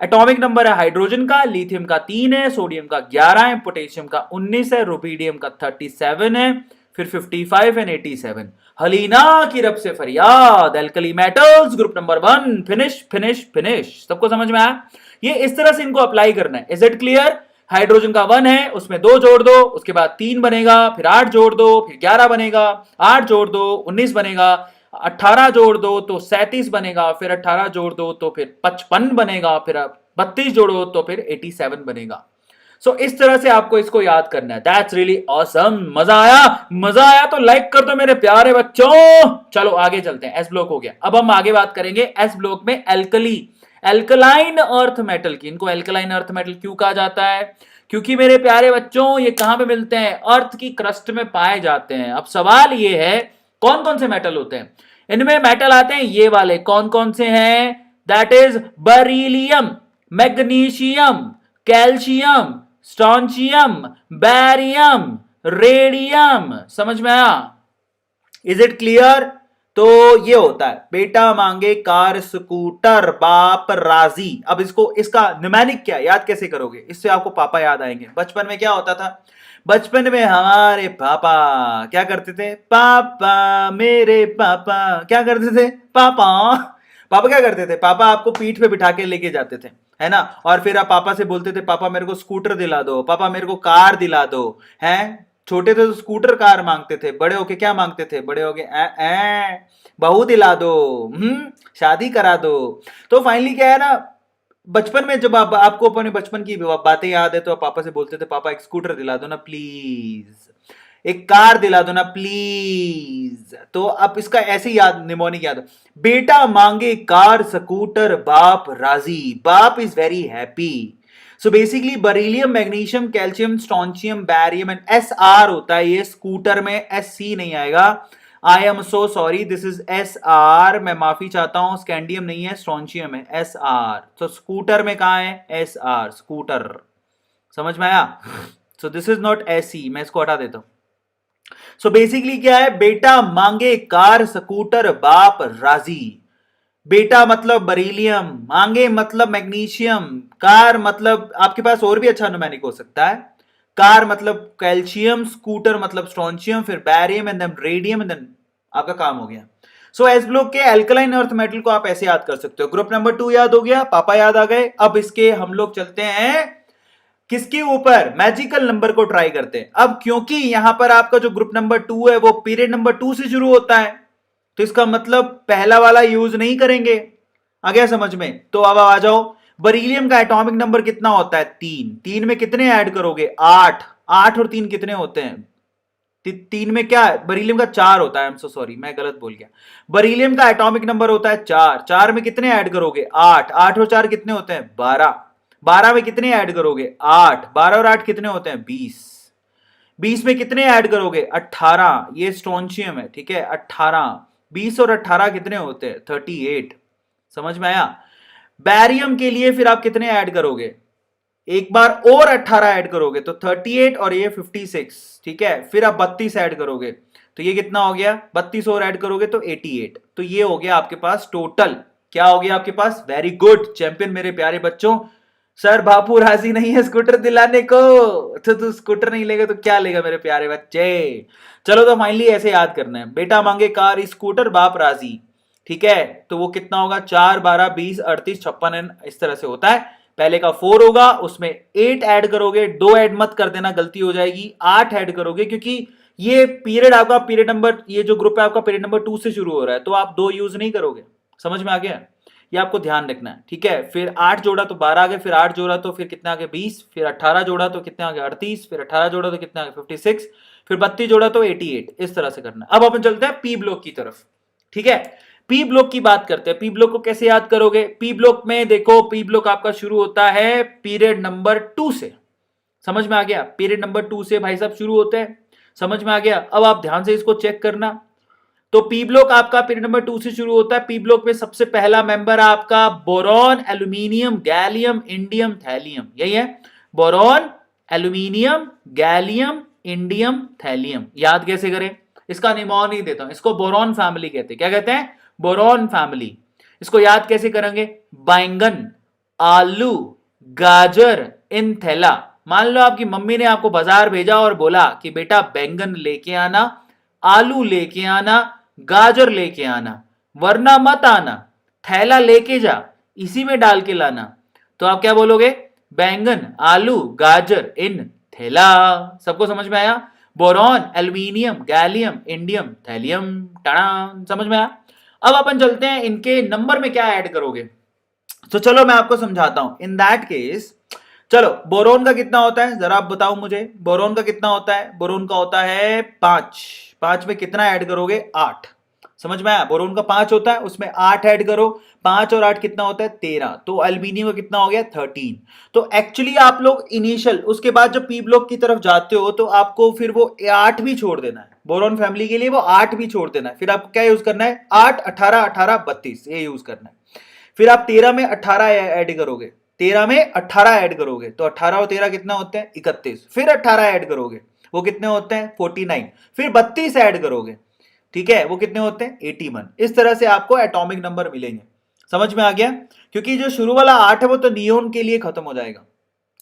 एटॉमिक नंबर है हाइड्रोजन का, लिथियम का 3 है, सोडियम का 11 है, पोटेशियम का 19 है, रुबिडियम का 37 है, फिर 55 एंड 87। हलीना की रब से फरियाद। Alkali metals group number 1। Finish finish finish. सबको समझ में आया? ये इस तरह से इनको अप्लाई करना है। Is it clear? हाइड्रोजन का 1 है, उसमें 2 जोड़ दो, उसके बाद 3 बनेगा, फिर 8 जोड़ दो, फिर 11 बनेगा, 8 जोड़ दो 19 बनेगा, 18 जोड़ दो तो 37 बनेगा, फिर 18 जोड़ दो तो फिर 55 बनेगा, फिर 32 जोड़ो तो फिर 87 बनेगा। सो इस तरह से आपको इसको याद करना है। That's really awesome. मजा आया? मजा आया तो लाइक कर दो मेरे प्यारे बच्चों। चलो आगे चलते हैं। एस ब्लॉक हो गया। अब हम आगे बात करेंगे एस ब्लॉक में एल्कली एल्कलाइन अर्थ मेटल की। इनको एल्कलाइन अर्थ मेटल क्यों कहा जाता है? क्योंकि मेरे प्यारे बच्चों ये कहां पे मिलते हैं? अर्थ की क्रस्ट में पाए जाते हैं। अब सवाल ये है कौन कौन से मेटल होते हैं? इनमें मेटल आते हैं ये वाले। कौन कौन से हैं? That is beryllium, magnesium, calcium, strontium, barium, radium. समझ में आया? Is it clear? तो ये होता है बेटा मांगे कार स्कूटर बाप राजी। अब इसको इसका न्यूमेरिक क्या याद कैसे करोगे? इससे आपको पापा याद आएंगे। बचपन में क्या होता था? बचपन में हमारे पापा क्या करते थे? पापा मेरे पापा क्या करते थे? पापा पापा क्या करते थे? पापा आपको पीठ पे बिठा के लेके जाते थे, है ना? और फिर आप पापा से बोलते थे पापा मेरे को स्कूटर दिला दो, पापा मेरे को कार दिला दो, हैं? छोटे थे तो स्कूटर कार मांगते थे, बड़े होके क्या मांगते थे, बड़े होके बहू दिला दो, शादी करा दो। तो फाइनली क्या है ना, बचपन में जब आपको अपने बचपन की बातें याद है तो आप पापा से बोलते थे पापा एक स्कूटर दिला दो ना प्लीज, एक कार दिला दो ना प्लीज। तो अब इसका ऐसे याद, निमोनिक याद, बेटा मांगे कार स्कूटर बाप राजी, बाप is very happy. So basically beryllium, magnesium, calcium, strontium, barium and S R होता है ये, स्कूटर में एस सी नहीं आएगा। I am so sorry, this is S R, मैं माफी चाहता हूं, स्कैंडियम नहीं है, स्ट्रॉन्शियम है, एस आर। तो स्कूटर में कहा है एस आर, स्कूटर, समझ में आया। So this is not S C, मैं इसको हटा देता हूं। सो बेसिकली क्या है, बेटा मांगे कार स्कूटर बाप राजी। बेटा मतलब बरीलियम, मांगे मतलब मैग्नीशियम, कार मतलब आपके पास और भी अच्छा न्यूमेरिक हो सकता है, कार मतलब कैल्शियम, स्कूटर मतलब स्ट्रॉन्शियम, फिर barium and then radium and then आपका काम हो गया। सो एस ब्लॉक के एल्कलाइन अर्थ मेटल को आप ऐसे याद कर सकते हो। ग्रुप नंबर 2 याद हो गया, पापा याद आ गए। अब इसके हम लोग चलते हैं किसके ऊपर, मैजिकल नंबर को ट्राई करते हैं। अब क्योंकि यहां पर आपका जो ग्रुप नंबर 2 है वो पीरियड नंबर 2 से शुरू होता है, तो इसका मतलब पहला वाला यूज नहीं करेंगे। आ गया समझ में। तो अब आ जाओ, बरीलियम का एटॉमिक नंबर कितना होता है, 3। 3 में कितने ऐड करोगे, 8। 8 और 3 कितने होते हैं, 3 में क्या है, बरीलियम का 4 होता है, आई एम सो सॉरी मैं गलत बोल गया। बरीलियम का एटॉमिक नंबर होता है 4। 4 में कितने ऐड करोगे, 8। 8 और 4 कितने होते हैं, 12। 12 में कितने ऐड करोगे, 8। 12 और 8 कितने होते हैं, 20। 20 में कितने ऐड करोगे, 18। ये स्ट्रॉन्शियम है, ठीक है, 18। 20 और 18 कितने होते हैं, 38। समझ में आया। बैरियम के लिए फिर आप कितने ऐड करोगे, एक बार और 18 ऐड करोगे तो 38 और ये 56, ठीक है। फिर आप 32 ऐड करोगे तो ये कितना हो गया, 32 और ऐड करोगे तो 88। तो ये हो गया आपके पास टोटल, क्या हो गया आपके पास, वेरी गुड चैंपियन मेरे प्यारे बच्चों। सर बापू राजी नहीं है स्कूटर दिलाने को, तो तू स्कूटर नहीं लेगा तो क्या लेगा मेरे प्यारे बच्चे। चलो तो फाइनली ऐसे याद करना है, बेटा मांगे कार स्कूटर बाप राजी, ठीक है। तो वो कितना होगा, 4 12 20 38 56 एंड इस तरह से होता है। पहले का 4 होगा, उसमें 8 ऐड करोगे, 2 ऐड मत कर देना गलती हो जाएगी, 8 ऐड करोगे क्योंकि ये पीरियड आपका पीरियड नंबर, ये जो ग्रुप है आपका पीरियड नंबर 2 से शुरू हो रहा है, तो आप 2 यूज नहीं करोगे। समझ में आ गया, ये आपको ध्यान रखना है, ठीक है। फिर 8 जोड़ा तो 12 आ गए, फिर 8 जोड़ा तो फिर कितने आ गए 20, फिर 18 जोड़ा तो कितने आ गए 38, फिर 18 जोड़ा तो कितने आ गए 56, फिर 32 जोड़ा तो 88। इस तरह से करना है। अब अपन चलते हैं पी ब्लॉक की तरफ, ठीक है। पी ब्लॉक की बात करते हैं। पी ब्लॉक को कैसे याद करोगे, पी ब्लॉक में देखो, पी ब्लॉक आपका शुरू होता है पीरियड नंबर 2 से। समझ में आ गया, पीरियड नंबर 2 से भाई साहब शुरू होते हैं, समझ में आ गया। अब आप ध्यान से इसको चेक करना। तो पी ब्लॉक आपका पीरियड नंबर 2 से शुरू होता है। पी ब्लॉक में सबसे पहला मेंबर आपका boron, aluminium, gallium, indium, thallium, यही है। Boron, aluminium, gallium, indium, thallium. याद कैसे करें, इसका निमोन ही देता हूं, इसको बोरॉन फैमिली कहते हैं। क्या कहते हैं, बोरॉन फैमिली। इसको याद कैसे करेंगे, बैंगन, आलू, गाजर, इन थैला। मान लो आपकी मम्मी ने आपको बाजार भेजा और बोला कि बेटा बैंगन लेके आना, आलू लेके आना, गाजर लेके आना, वरना मत आना, थैला लेके जा, इसी में डाल के लाना। तो आप क्या बोलोगे, बैंगन, आलू, गाजर, इन थैला। सबको समझ में आया। Boron, aluminium, gallium, indium, thallium, ta-da, समझ में आया। अब अपन चलते हैं इनके नंबर में क्या ऐड करोगे। तो चलो मैं आपको समझाता हूं। इन दैट केस चलो, बोरोन का कितना होता है जरा आप बताओ मुझे, बोरोन का कितना होता है, बोरोन का होता है 5। 5 में कितना ऐड करोगे, 8। समझ में आया, बोरोन का 5 होता है, उसमें 8 ऐड करो, 5 और 8 कितना होता है 13। तो एल्यूमिनियम का कितना हो गया 13। तो एक्चुअली आप लोग इनिशियल, उसके बाद जब पी ब्लॉक की तरफ जाते हो तो आपको फिर वो 8 भी छोड़ देना है, बोरोन फैमिली के लिए वो 8 भी छोड़ देना है। फिर आपको क्या यूज करना है, 8 18 18 32 ये यूज करना है। फिर आप 13 में 18 ऐड करोगे, 13 में 18 ऐड करोगे तो 18 और 13 कितना होते हैं 31। फिर 18 ऐड करोगे वो कितने होते हैं 49। फिर 32 ऐड करोगे, ठीक है, वो कितने होते हैं 81। इस तरह से आपको एटॉमिक नंबर मिलेंगे। समझ में आ गया, क्योंकि जो शुरू वाला 8 है वो तो नियोन के लिए खत्म हो जाएगा।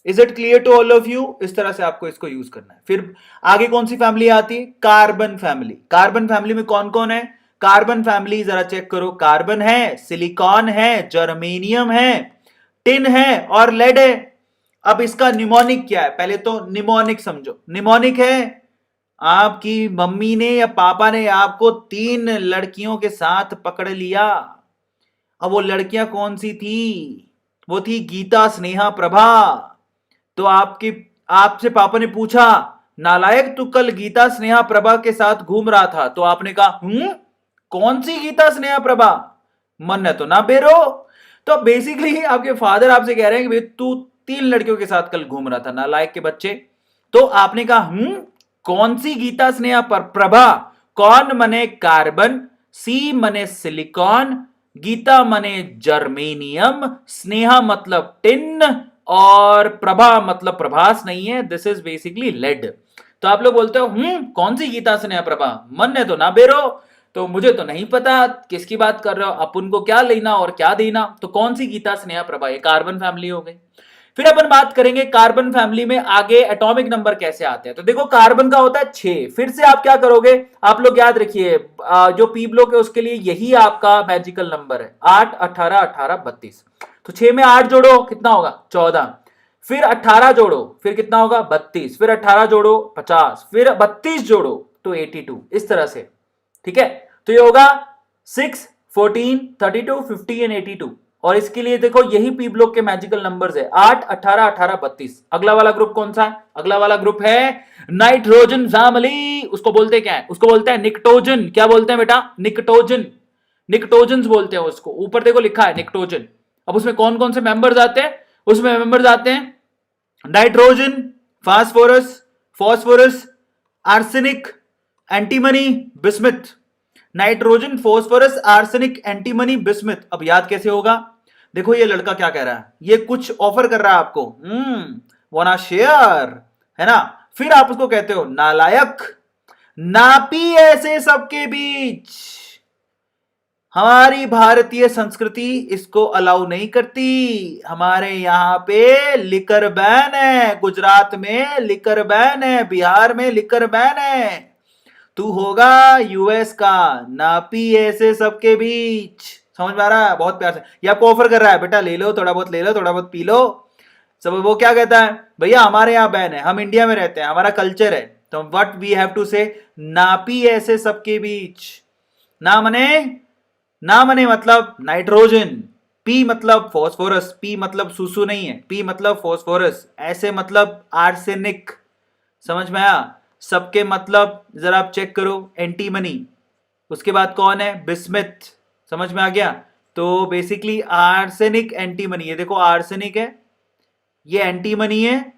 Is it clear to all of you. इस तरह से आपको इसको यूज करना है। फिर आगे कौन सी फैमिली आती है, कार्बन फैमिली। कार्बन फैमिली में कौन कौन है, कार्बन फैमिली जरा चेक करो, कार्बन है, सिलिकॉन है, जर्मेनियम है, टिन है और लेड है। अब इसका निमोनिक क्या है, पहले तो निमोनिक समझो। निमोनिक है आपकी मम्मी ने या पापा ने आपको 3 लड़कियों के साथ पकड़ लिया। अब वो लड़कियां कौन सी थी? वो थी गीता, स्नेहा, प्रभा। तो आपकी आपसे पापा ने पूछा, नालायक तू कल गीता, स्नेहा, प्रभा के साथ घूम रहा था? तो आपने कहा कौन सी गीता, स्नेहा, प्रभा? मन है तो ना बेरो। तो बेसिकली आपके फादर आपसे कह रहे हैं कि भाई तू 3 लड़कियों के साथ कल घूम रहा था, नालायक के बच्चे। तो आपने कहा कौन सी गीता, स्नेहा, प्रभा? कौन मने कार्बन, सी मने सिलिकॉन, गीता मने जर्मेनियम, स्नेहा मतलब टिन, और प्रभा मतलब प्रभास नहीं है, दिस इज बेसिकली लेड। तो आप लोग बोलते हो कौन सी गीता, स्नेहा, प्रभा? मन है तो ना बेरो। तो मुझे तो नहीं पता किसकी बात कर रहे हो, अपन को क्या लेना और क्या देना। तो कौन सी गीता, स्नेहा, प्रभा? ये कार्बन फैमिली हो गई। फिर अपन बात करेंगे कार्बन फैमिली में आगे एटॉमिक नंबर कैसे आते हैं। तो देखो कार्बन का होता है 6। फिर से आप क्या करोगे, आप लोग याद रखिए, जो पी ब्लॉक है उसके लिए यही आपका मैजिकल नंबर है, 8, 18, 18, 32। तो 6 में 8 जोड़ो, कितना होगा? 14। फिर 18 जोड़ो, फिर कितना होगा? 32। फिर 18 जोड़ो, 50। फिर 32 जोड़ो तो 82। इस तरह से, ठीक है। तो ये होगा 6, 14, 32, 50 एंड 82। और इसके लिए देखो यही पी ब्लॉक के मैजिकल नंबर्स है, 8, 18, 18, 32। अगला वाला ग्रुप कौन सा है? अगला वाला ग्रुप है नाइट्रोजन फैमिली। उसको बोलते क्या है? उसको बोलते हैं निकटोजन। क्या बोलते हैं बेटा? निकटोजन। निकटोजन बोलते हैं उसको। ऊपर देखो लिखा है निकटोजन। अब उसमें कौन कौन से मेंबर्स आते हैं? उसमें मेंबर्स आते हैं nitrogen, phosphorus, phosphorus, arsenic, antimony, bismuth. Nitrogen, phosphorus, arsenic, antimony, bismuth. अब याद कैसे होगा? देखो ये लड़का क्या कह रहा है, ये कुछ ऑफर कर रहा है आपको, वाना शेयर, है ना। फिर आप उसको कहते हो नालायक। नापी ऐसे सबके बीच। हमारी भारतीय संस्कृति इसको अलाउ नहीं करती। हमारे यहां पे लिकर बैन है, गुजरात में लिकर बैन है, बिहार में लिकर बैन है। तू होगा यूएस का। नापी ऐसे सबके बीच। समझ में आ रहा है? बहुत प्यार से ये आपको ऑफर कर रहा है, बेटा ले लो, थोड़ा बहुत ले लो, थोड़ा बहुत पी लो। सब वो क्या कहता है, भैया हमारे यहाँ बैन है, हम इंडिया में रहते हैं, हमारा कल्चर है। तो व्हाट वी हैव टू से, नापी ऐसे सबके बीच। ना मने, ना मने मतलब नाइट्रोजन, पी मतलब फॉस्फोरस, पी मतलब सुसु नहीं है, पी मतलब फॉस्फोरस, ऐसे मतलब आर्सेनिक। समझ में आया? सबके मतलब जरा आप चेक करो, एंटीमनी। उसके बाद कौन है? बिस्मिथ। समझ में आ गया? तो बेसिकली आर्सेनिक, एंटीमनी। ये देखो आर्सेनिक है, ये एंटीमनी है,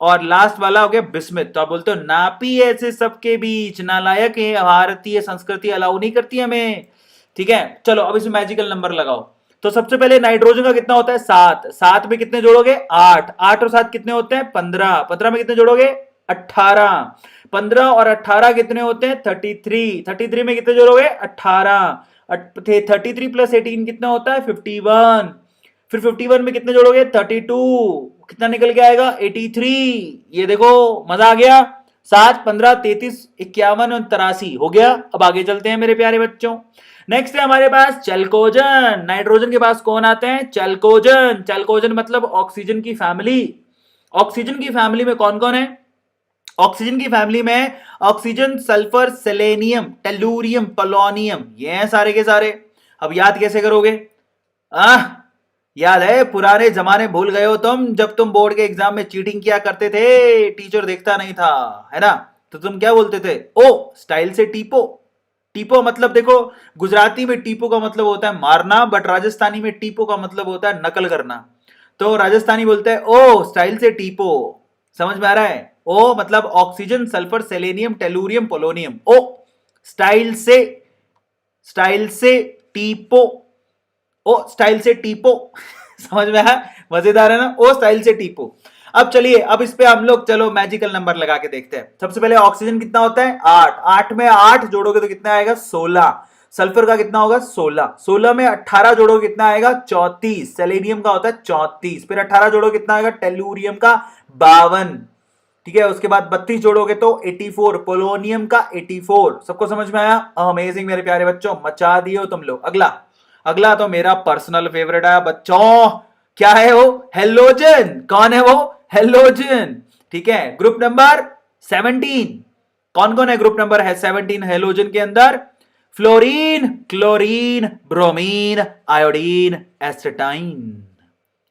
और लास्ट वाला हो गया बिस्मिथ। तो आप बोलते हो नापी ऐसे सबके बीच, नालायक है, भारतीय संस्कृति अलाउ नहीं करती हमें। ठीक है, चलो अब इसमें मैजिकल नंबर लगाओ। तो सबसे पहले नाइट्रोजन का कितना होता है? 7। 7 में कितने जोड़ोगे? 8। 8 और 7 कितने होते हैं? 15। 15 में कितने जोड़ोगे? 18। 15 और 18 कितने होते हैं? 33। 33 में कितने जोड़ोगे? 18। 33 प्लस 18 कितना होता है? 51। फिर 51 में कितने जोड़ोगे? 32। कितना निकल के आएगा? 83। ये देखो मजा आ गया। 7, 15, 33, 51 और 83 हो गया। अब आगे चलते हैं मेरे प्यारे बच्चों। नेक्स्ट है हमारे पास चैल्कोजन। नाइट्रोजन के पास कौन आते हैं? चैल्कोजन। चैल्कोजन मतलब ऑक्सीजन की फैमिली। ऑक्सीजन की फैमिली में कौन कौन है? ऑक्सीजन की फैमिली में oxygen, sulphur, selenium, tellurium, polonium, ये हैं सारे के सारे। अब याद कैसे करोगे? याद है पुराने जमाने भूल गए हो तुम, जब तुम बोर्ड के एग्जाम में चीटिंग किया करते थे, टीचर देखता नहीं था, है ना। तो तुम क्या बोलते थे? ओ स्टाइल से टीपो। टीपो मतलब देखो, गुजराती में टीपो का मतलब होता है मारना, बट राजस्थानी में टीपो का मतलब होता है नकल करना। तो राजस्थानी बोलते हैं ओ स्टाइल से टीपो। समझ में आ रहा है? ओ मतलब oxygen, sulphur, selenium, tellurium, polonium. O style से, स्टाइल से टीपो। ओ स्टाइल से टीपो। समझ में आया? मजेदार है ना? ओ स्टाइल से टीपो। अब चलिए, अब इस पे हम लोग चलो मैजिकल नंबर लगा के देखते हैं। सबसे पहले ऑक्सीजन कितना होता है? 8। 8 में 8 जोड़ोगे तो कितना आएगा? 16। सल्फर का कितना होगा? 16। 16 में 18 जोड़ोगे कितना आएगा? 34। सेलेनियम का होता है 34। फिर 18 जोड़ो कितना आएगा? टेलूरियम का 52। ठीक है, उसके बाद 32 जोड़ोगे तो 84। पोलोनियम का 84। सबको समझ में आया? अमेजिंग मेरे प्यारे बच्चों, मचा दिए हो तुम लोग। अगला, अगला तो मेरा पर्सनल फेवरेट है बच्चों। क्या है वो? हेलोजन। कौन है वो? हेलोजन। ठीक है, ग्रुप नंबर 17। कौन कौन है ग्रुप नंबर है 17 हेलोजन के अंदर? Fluorine, chlorine, bromine, iodine, astatine,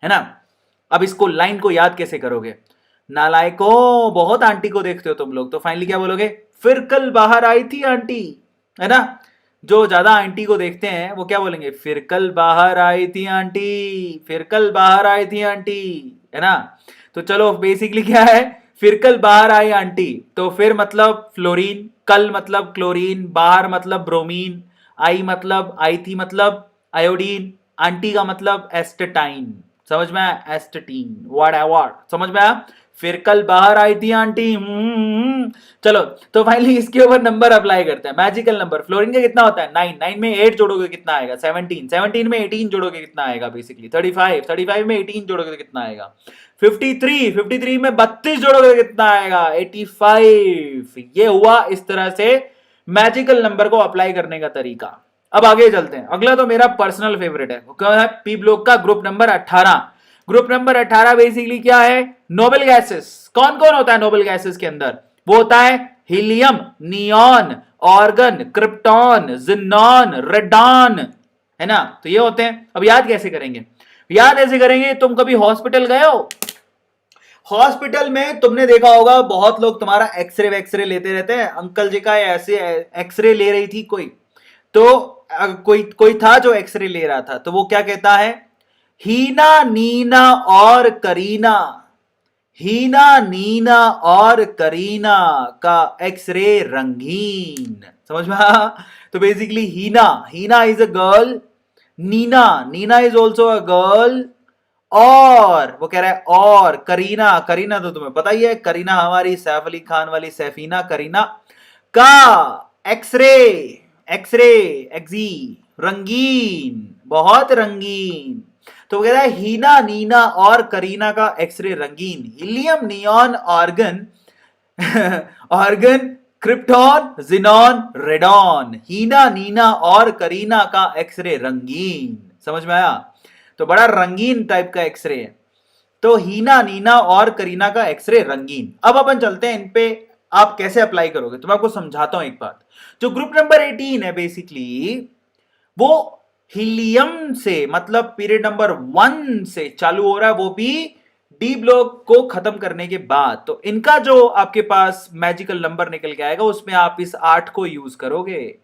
है ना। अब इसको लाइन को याद कैसे करोगे? नालायकों, बहुत आंटी को देखते हो तुम लोग, तो फाइनली क्या बोलोगे? फिर कल बाहर आई थी आंटी, है ना। जो ज्यादा आंटी को देखते हैं वो क्या बोलेंगे? फिर कल बाहर आई थी आंटी, फिर कल बाहर आई थी आंटी, है ना। तो चलो बेसिकली क्या है, फिर कल बाहर आई आंटी, तो फिर मतलब फ्लोरीन, कल मतलब क्लोरीन, बाहर मतलब ब्रोमीन, आई मतलब आई थी मतलब आयोडीन, आंटी का मतलब एस्टेटाइन, समझ में आया? एस्टेटीन, व्हाट है व्हाट, समझ में आया? फिर कल बाहर आई थी आंटी। चलो तो फाइनली इसके ऊपर नंबर अप्लाई करते हैं, मैजिकल नंबर। फ्लोरीन का कितना होता है? 9, 9 में 8 जोड़ोगे कितना आएगा? 17, 17 में 18 जोड़ोगे कितना आएगा? बेसिकली 35, 35 में 18 जोड़ोगे कितना आएगा? 53, 53 में 32 जोड़ोगे कितना आएगा? 85। ये हुआ इस तरह से मैजिकल नंबर को अप्लाई करने का तरीका। अब आगे चलते हैं, अगला तो मेरा पर्सनल फेवरेट है, वो क्या है? पी ब्लॉक का group number 18। Group number 18 basically क्या है? Noble gases. कौन कौन होता है नोबल गैसेस के अंदर? वो होता है helium, neon, organ, krypton, xenon, radon, है ना। तो ये होते हैं। अब याद कैसे करेंगे? याद ऐसे करेंगे, तुम कभी हॉस्पिटल गए हो? हॉस्पिटल में तुमने देखा होगा बहुत लोग तुम्हारा एक्सरे वैक्सरे लेते रहते हैं। अंकल जी का ऐसे एक्सरे ले रही थी कोई, तो कोई कोई था जो एक्सरे ले रहा था, तो वो क्या कहता है? हीना, नीना और करीना, हीना, नीना और करीना का एक्सरे रंगीन। समझ में आया? तो basically Heena, Heena is a girl, Neena, Neena is also a girl, और वो कह रहा है और करीना, करीना तो तुम्हें पता ही है, करीना हमारी सैफ अली खान वाली सैफीना करीना का एक्सरे, एक्सरे एक्सी रंगीन, बहुत रंगीन। तो वो कह रहा है हीना, नीना और करीना का एक्सरे रंगीन, helium, neon, argon argon, krypton, xenon, radon, Heena, Neena और करीना का एक्सरे रंगीन। समझ में आया? तो बड़ा रंगीन टाइप का एक्सरे है। तो हीना, नीना और करीना का एक्सरे रंगीन। अब अपन चलते हैं इन पे आप कैसे अप्लाई करोगे, तो मैं आपको समझाता हूं एक बात। जो ग्रुप नंबर 18 है बेसिकली, वो हीलियम से मतलब पीरियड नंबर 1 से चालू हो रहा है, वो भी डी ब्लॉक को खत्म करने के बाद। तो इनका जो आपके पास मैजिकल नंबर निकल के आएगा, उसमें आप इस 8 को यूज करोगे।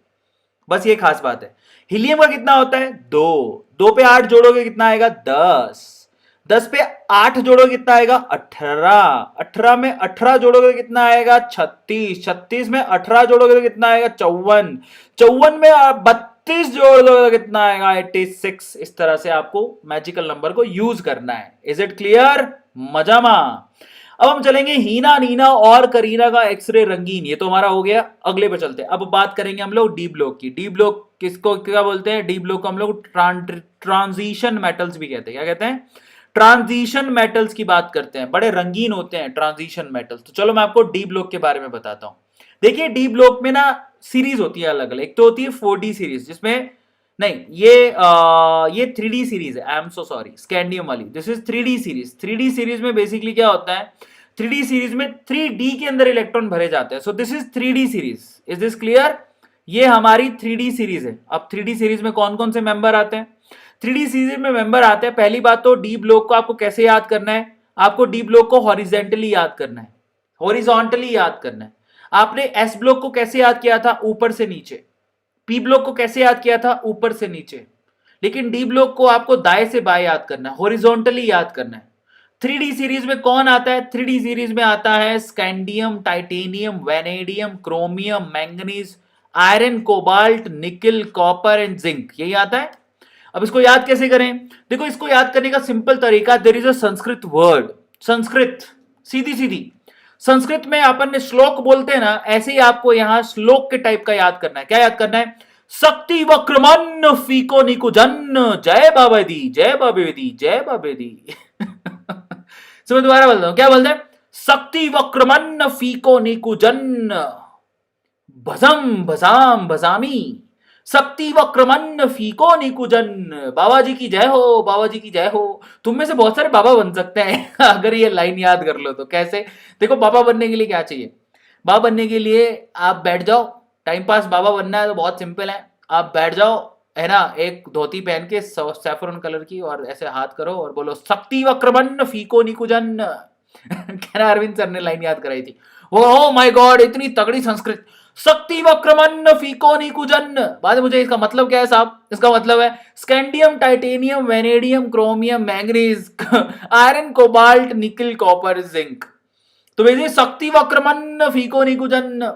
बस ये खास बात है। हीलियम का कितना होता है? 2, 2 पे 8 जोड़ोगे कितना आएगा? 10, 10 पे 8 जोड़ोगे कितना आएगा? 18, 18 में 18 जोड़ोगे कितना आएगा? 36, 36 में 18 जोड़ोगे कितना आएगा? 54, 54 में 32 जोड़ दोगे कितना आएगा? 86। इस तरह से आपको मैजिकल नंबर को यूज करना है। Is it clear? मजामा। अब हम चलेंगे हीना, नीना और करीना का एक्सरे रंगीन, ये तो हमारा हो गया। अगले पे चलते हैं, अब बात करेंगे हम लोग डी ब्लॉक की। डी ब्लॉक किसको क्या बोलते हैं? डी ब्लॉक को हम लोग ट्रांजिशन मेटल्स भी कहते हैं। क्या कहते हैं? ट्रांजिशन मेटल्स की बात करते हैं, बड़े रंगीन होते हैं ट्रांजिशन मेटल्स। तो चलो मैं आपको डी ब्लॉक के बारे में बताता हूं। देखिए डी ब्लॉक में ना सीरीज होती है अलग अलग। एक तो होती है 4D सीरीज, जिसमें नहीं ये 3D सीरीज है, I am so sorry, scandium वाली, this is 3D series. 3D series में बेसिकली क्या होता है? 3D सीरीज में 3D के अंदर इलेक्ट्रॉन भरे जाते हैं। सो this is 3D series. Is this clear? ये हमारी 3D सीरीज है। अब 3D सीरीज में कौन कौन से मेंबर आते हैं? 3D सीरीज में मेंबर आते हैं, पहली बात तो डी ब्लॉक को आपको कैसे याद करना है? आपको डी ब्लॉक को हॉरिजेंटली याद करना है, हॉरिजॉन्टली याद करना है। आपने एस ब्लॉक को कैसे याद किया था? ऊपर से नीचे। पी ब्लॉक को कैसे याद किया था? ऊपर से नीचे। लेकिन डी ब्लॉक को आपको दाएं से बाएं याद करना है, हॉरिजॉन्टली याद करना है। 3D सीरीज में कौन आता है? 3D सीरीज में आता है scandium, titanium, vanadium, chromium, manganese, iron, cobalt, nickel, copper and zinc, यही आता है। अब इसको याद कैसे करें? देखो इसको याद करने का सिंपल तरीका, there is a Sanskrit word, Sanskrit, सीधी सीधी संस्कृत में अपन ने श्लोक बोलते हैं ना, ऐसे ही आपको यहां श्लोक के टाइप का याद करना है। क्या याद करना है? शक्ति वक्रमन फीको निकुजन, जय बाबा दी, जय बाबे दी, जय बाबे दी। सुनो दोबारा बोलता हूं, क्या बोलते हैं? शक्ति वक्रमन फीको निकुजन, भजम भजाम भजामी, शक्ति वक्रमन फीको निकुजन। बाबा जी की जय हो, बाबा जी की जय हो। तुम में से बहुत सारे बाबा बन सकते हैं अगर ये लाइन याद कर लो तो। कैसे? देखो बाबा बनने के लिए क्या चाहिए? बाबा बनने के लिए आप बैठ जाओ, टाइम पास बाबा बनना है तो बहुत सिंपल है, आप बैठ जाओ, है ना, एक धोती पहन के सैफरन कलर की, और ऐसे हाथ करो और बोलो शक्ति वक्रमन फीको निकुंजन। कहना अरविंद सर ने लाइन याद कराई थी। ओ माय गॉड, इतनी तगड़ी संस्कृत, शक्ति वक्रमन फीको निकुंजन। बाद में मुझे इसका मतलब क्या है साहब, इसका मतलब है scandium, titanium, vanadium, chromium, manganese, iron, cobalt, nickel, copper, zinc. तो वैसे शक्ति वक्रमन फीको निकुंजन,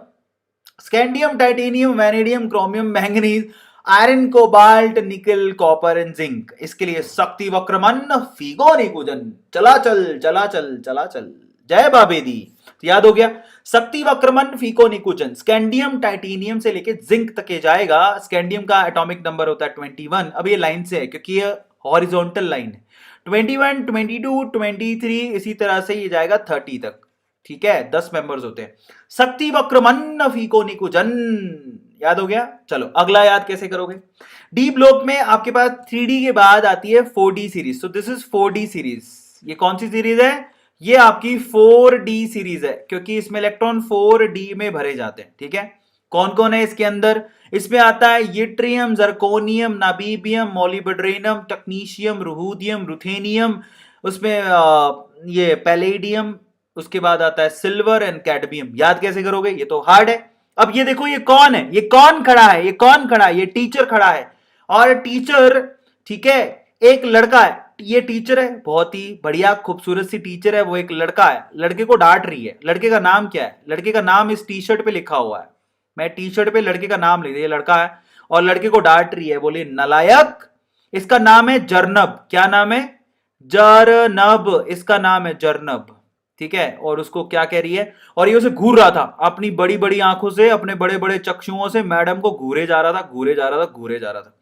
scandium, titanium, vanadium, chromium, manganese, iron, cobalt, nickel, copper and zinc. इसके लिए शक्ति वक्रमन फीको निकुंजन, चला चल चला चल चला चल, जय बाबेदी। तो याद हो गया, शक्ति वक्रमन फीको निकुंजन, स्कैंडियम टाइटेनियम से लेके जिंक तक के जाएगा। स्कैंडियम का एटॉमिक नंबर होता है 21। अब ये लाइन से है क्योंकि ये हॉरिजॉन्टल लाइन है, 21, 22, 23, इसी तरह से ये जाएगा 30 तक। ठीक है, 10 मेंबर्स होते हैं। शक्ति वक्रमन फीको निकुंजन, याद हो गया। चलो अगला याद कैसे करोगे। डी ब्लॉक में आपके पास 3D के बाद आती है 4D सीरीज। तो दिस इज 4D सीरीज। ये कौन सी सीरीज है, ये आपकी 4D सीरीज है, क्योंकि इसमें इलेक्ट्रॉन 4D में भरे जाते हैं। ठीक है, कौन कौन है इसके अंदर, इसमें आता है yttrium, zirconium, niobium, molybdenum, technetium, rhodium, ruthenium, उसमें ये पैलेडियम, उसके बाद आता है सिल्वर एंड कैडमियम। याद कैसे करोगे, ये तो हार्ड है। अब ये देखो, ये कौन है, ये कौन खड़ा है, ये कौन खड़ा है, ये टीचर खड़ा है। और टीचर, ठीक है, एक लड़का है, ये टीचर है, बहुत ही बढ़िया खूबसूरत सी टीचर है, वो एक लड़का है, लड़के को डांट रही है। लड़के का नाम क्या है, लड़के का नाम इस टी शर्ट पे लिखा हुआ है, मैं टी शर्ट पे लड़के का नाम लिख दिया, ये लड़का है और लड़के को डांट रही है, बोली नलायक। इसका नाम है जरनब। क्या नाम है, जरनब, इसका नाम है जरनब। ठीक है, और उसको क्या कह रही है, और ये उसे घूर रहा था अपनी बड़ी बड़ी आंखों से, अपने बड़े बड़े चक्षुओं से मैडम को घूरे जा रहा था, घूरे जा रहा था, घूरे जा रहा था।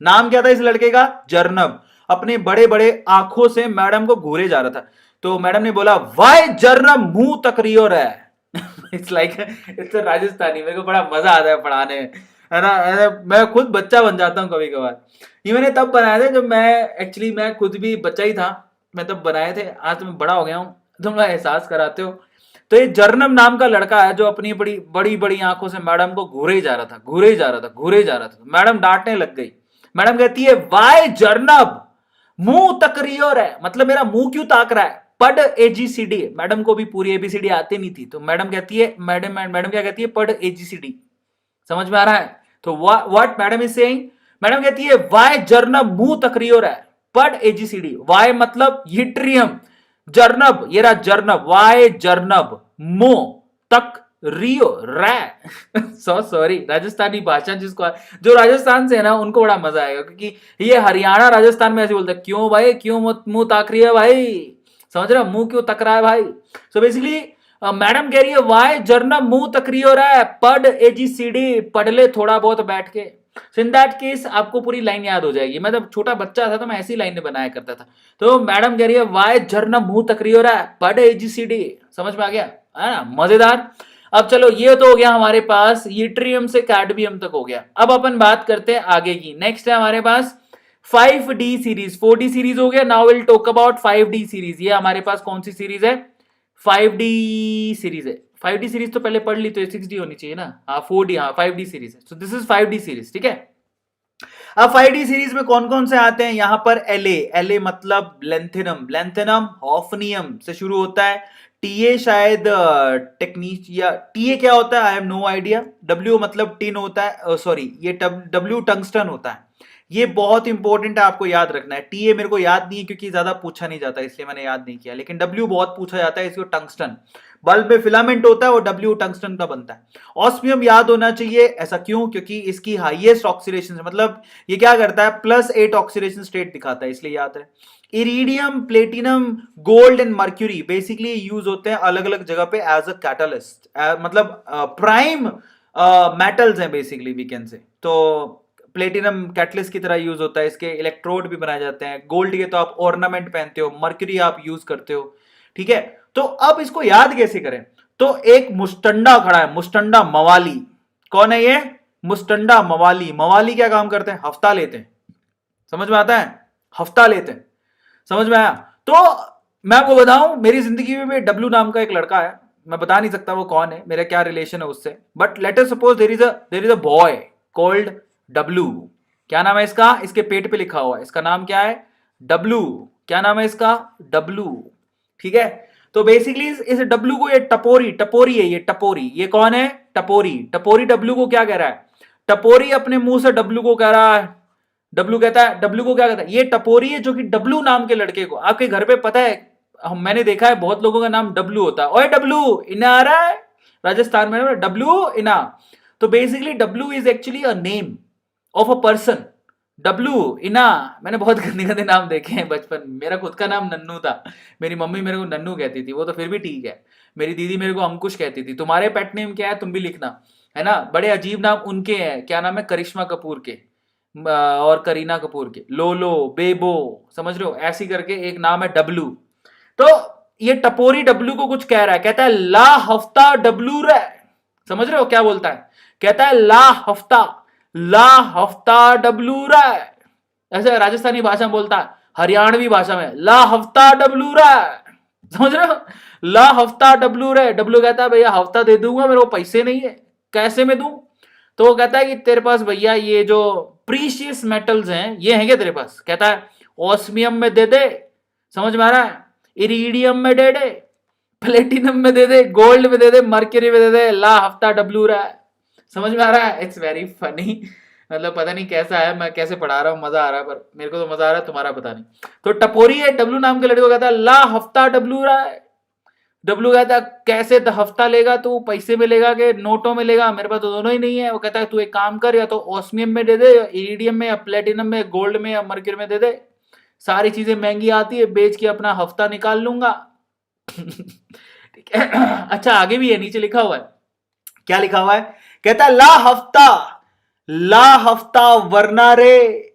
नाम क्या था इस लड़के का, जरनब। अपने बड़े बड़े आंखों से मैडम को घूरे जा रहा था। तो मैडम ने बोला, वाई जरनब मुंह तकरियो रहा है। इट्स लाइक, इट्स राजस्थानी, मेरे को बड़ा मजा आता है पढ़ाने में, है ना। मैं खुद बच्चा बन जाता हूँ कभी कभार। ये मैंने तब बनाए थे जब मैं, एक्चुअली मैं खुद भी बच्चा ही था, मैं तब बनाए थे। आज तो मैं बड़ा हो गया हूँ, तुम लोग एहसास कराते हो। तो ये जर्नब नाम का लड़का है जो अपनी बड़ी बड़ी बड़ी आंखों से मैडम को घूरे ही जा रहा था, घूरे ही जा रहा था, घूरे जा रहा था। मैडम डांटने लग गई। मैडम कहती है, वाई जर्नब मुंह तकरियोर है, मतलब मेरा मुंह क्यों ताक रहा है, पढ़ AGCD। मैडम को भी पूरी ABCD आती नहीं थी, तो मैडम कहती है, मैडम क्या कहती है, पढ़ AGCD। समझ में आ रहा है। तो what madam is saying, madam कहती है, वाई जर्नब मुंह तकरियोर है, पढ़ AGCD। वाई मतलब यट्रियम, जर्नब, ये रहा जर्नब, वाई जर्नब, मो तक रियो रै। सो सॉरी, राजस्थानी भाषा जिसको, जो राजस्थान से है ना, उनको बड़ा मजा आएगा, क्योंकि ये हरियाणा राजस्थान में ऐसे बोलते हैं, क्यों भाई, क्यों मुंह ताक रही है भाई, समझ रहे हो, मुंह क्यों तक रहा है भाई। सो बेसिकली मैडम कह रही है, वाई जर्नब मुंह तक रही हो रहा है, पढ़ AGCD, पढ़ ले थोड़ा बहुत बैठ के। सो इन दैट केस आपको पूरी लाइन याद हो जाएगी। मैं जब छोटा बच्चा था तो मैं ऐसी लाइनें बनाया करता था। तो मैडम कह रही है, वाई जर्नब मुंह तक रही हो रहा है, पढ़ AGCD। समझ में आ गया, है ना, मजेदार। अब चलो, ये तो हो गया हमारे पास, यूट्रियम से कैडमियम तक हो गया। अब अपन बात करते हैं आगे की। नेक्स्ट है हमारे पास 5D सीरीज। 4D सीरीज हो गया, now will talk about 5D series. ये हमारे पास कौन सी सीरीज है, 5D सीरीज है। 5D सीरीज तो पहले पढ़ ली, तो 6D होनी चाहिए ना। हाँ 4D, हाँ 5D सीरीज है। सो दिस इज 5D सीरीज। ठीक है, अब 5D सीरीज में कौन कौन से आते हैं, यहां पर La मतलब लेंथेनम, लेंथेनम हॉफनियम से शुरू होता है। TA शायद टेक्नीक, या TA क्या होता है, I have no idea. W मतलब टिन होता है, सॉरी ये W टंगस्टन होता है। ये बहुत इंपॉर्टेंट है, आपको याद रखना है। TA मेरे को याद नहीं है क्योंकि ज्यादा पूछा नहीं जाता, इसलिए मैंने याद नहीं किया, लेकिन W बहुत पूछा जाता है। इसको टंगस्टन, बल्ब में फिलामेंट होता है और W टंगस्टन का बनता है। ऑस्मियम याद होना चाहिए, ऐसा क्यों, क्योंकि इसकी हाईएस्ट ऑक्सीडेशन, मतलब ये क्या करता है, +8 ऑक्सीडेशन स्टेट दिखाता है, इसलिए याद है। Iridium, platinum, gold and mercury basically use होते हैं अलग अलग जगह पे एज अ कैटलिस्ट, मतलब प्राइम मेटल्स हैं बेसिकली, वी कैन से। तो प्लेटिनम कैटलिस्ट की तरह यूज होता है, इसके इलेक्ट्रोड भी बनाए जाते हैं। गोल्ड के तो आप ऑर्नामेंट पहनते हो, मर्क्यूरी आप यूज करते हो। ठीक है, तो अब इसको याद कैसे करें, तो एक मुस्टंडा खड़ा है, मुस्टंडा मवाली। कौन है ये, मुस्टंडा मवाली। मवाली क्या काम करते हैं, हफ्ता लेते हैं। समझ में आता है, हफ्ता लेते हैं, समझ में आया। तो मैं आपको बताऊं, मेरी जिंदगी में W नाम का एक लड़का है, मैं बता नहीं सकता वो कौन है, मेरा क्या रिलेशन है उससे, but let us suppose there is a boy called W. क्या नाम है इसका? इसके पेट पे लिखा हुआ है, इसका नाम क्या है? डब्लू। क्या नाम है इसका? डब्लू। ठीक है, तो बेसिकली इस डब्लू को, ये टपोरी, टपोरी है ये, टपोरी। ये कौन है? टपोरी। टपोरी डब्लू को क्या कह रहा है? टपोरी अपने मुंह से डब्लू को कह रहा है, डब्लू कहता है, डब्लू को क्या कहता है? ये टपोरी है जो कि डब्लू नाम के लड़के को, आपके घर पे पता है, मैंने देखा है बहुत लोगों का नाम डब्लू होता है। ओए डब्लू, इना आ रहा है? राजस्थान में डब्लू इना। तो basically W is actually a name of a person. W इना। मैंने बहुत गंदे गंदे नाम देखे हैं बचपन में। मेरा खुद का नाम नन्नू था, मेरी मम्मी मेरे को नन्नू कहती थी, वो तो फिर भी ठीक है। मेरी दीदी मेरे को अंकुश कहती थी। तुम्हारे पेट नेम क्या है? तुम भी लिखना, है ना। बड़े अजीब नाम उनके हैं। क्या नाम है? करिश्मा कपूर के और करीना कपूर के, लोलो, बेबो, समझ रहे हो? ऐसी करके एक नाम है डब्लू। तो ये टपोरी डब्लू को कुछ कह रहा है, कहता है ला हफ्ता डब्लू रे। समझ रहे हो क्या बोलता है? कहता है ला हफ्ता, ला हफ्ता डब्लू रे। ऐसे राजस्थानी भाषा में बोलता है, हरियाणवी भाषा में ला हफ्ता डब्लू रे। समझ रहे हो? ला हफ्ता डब्लू रे। डब्लू कहता है भैया हफ्ता दे दूंगा, मेरे को पैसे नहीं है, कैसे में दूं? तो वो कहता है कि तेरे पास भैया ये जो प्रीशियस मेटल्स हैं ये हैं क्या तेरे पास? कहता है ऑस्मियम में दे दे, समझ में आ रहा है? इरिडियम में दे दे, प्लेटिनम में दे दे, गोल्ड में दे दे, मर्क्यूरी में दे दे, ला हफ्ता डब्लू रहा है। समझ में आ रहा है? It's very funny. मतलब पता नहीं कैसा है, मैं कैसे पढ़ा रहा हूँ, मजा आ रहा है, पर मेरे को तो मजा आ रहा है, तुम्हारा पता नहीं। तो टपोरी है डब्लू नाम के लड़के को कहता है ला हफ्ता डब्लू रहा है। डब्लू कहता है कैसे हफ्ता लेगा तू? पैसे में लेगा कि नोटों में लेगा? मेरे पास तो दोनों ही नहीं है। वो कहता है तू एक काम कर, या तो ऑस्मियम में दे दे, या इरिडियम में, या प्लेटिनम में, गोल्ड में, या मर्क्यूरी में दे दे। सारी चीजें महंगी आती है, बेच के अपना हफ्ता निकाल लूंगा। ठीक है। अच्छा आगे भी है, नीचे लिखा हुआ है, क्या लिखा हुआ है? कहता है ला हफ्ता, ला हफ्ता वरना रे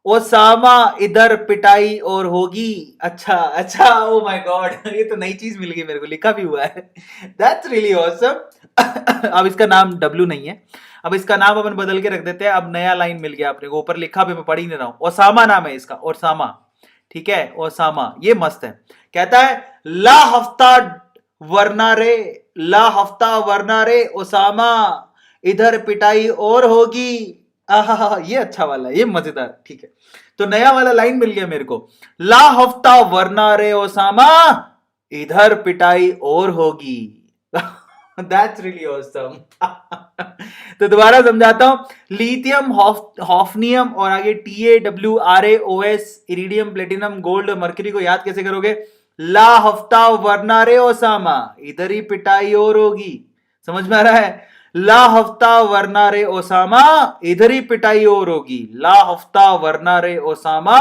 ओसामा इधर पिटाई और होगी। अच्छा अच्छा, ओ माय गॉड, ये तो नई चीज मिल गई मेरे को, लिखा भी हुआ है। That's really awesome. अब इसका नाम डब्लू नहीं है, अब इसका नाम अपन बदल के रख देते हैं। अब नया लाइन मिल गया अपने को, ऊपर लिखा भी मैं पढ़ ही नहीं रहा हूं। ओसामा नाम है इसका, ओसामा। ठीक है, ओसामा, ये मस्त है। कहता है ला हफ्ता वरना रे, ला हफ्ता वरना रे ओसामा इधर पिटाई और होगी। आहा, ये अच्छा वाला, ये मजेदार। ठीक है, तो नया वाला लाइन मिल गया मेरे को, ला हफ्ता वरना रे ओसामा इधर पिटाई और होगी। That's really awesome. तो दोबारा समझाता हूं, लिथियम, हॉफनियम और आगे TaWRaOS, iridium, platinum, gold, mercury को याद कैसे करोगे? ला हफ्ता वरना रे ओसामा इधर ही पिटाई और होगी। समझ में आ रहा है? ला हफ्ता वरना रे ओसामा इधर ही पिटाई और होगी। ला हफ्ता वरना रे ओसामा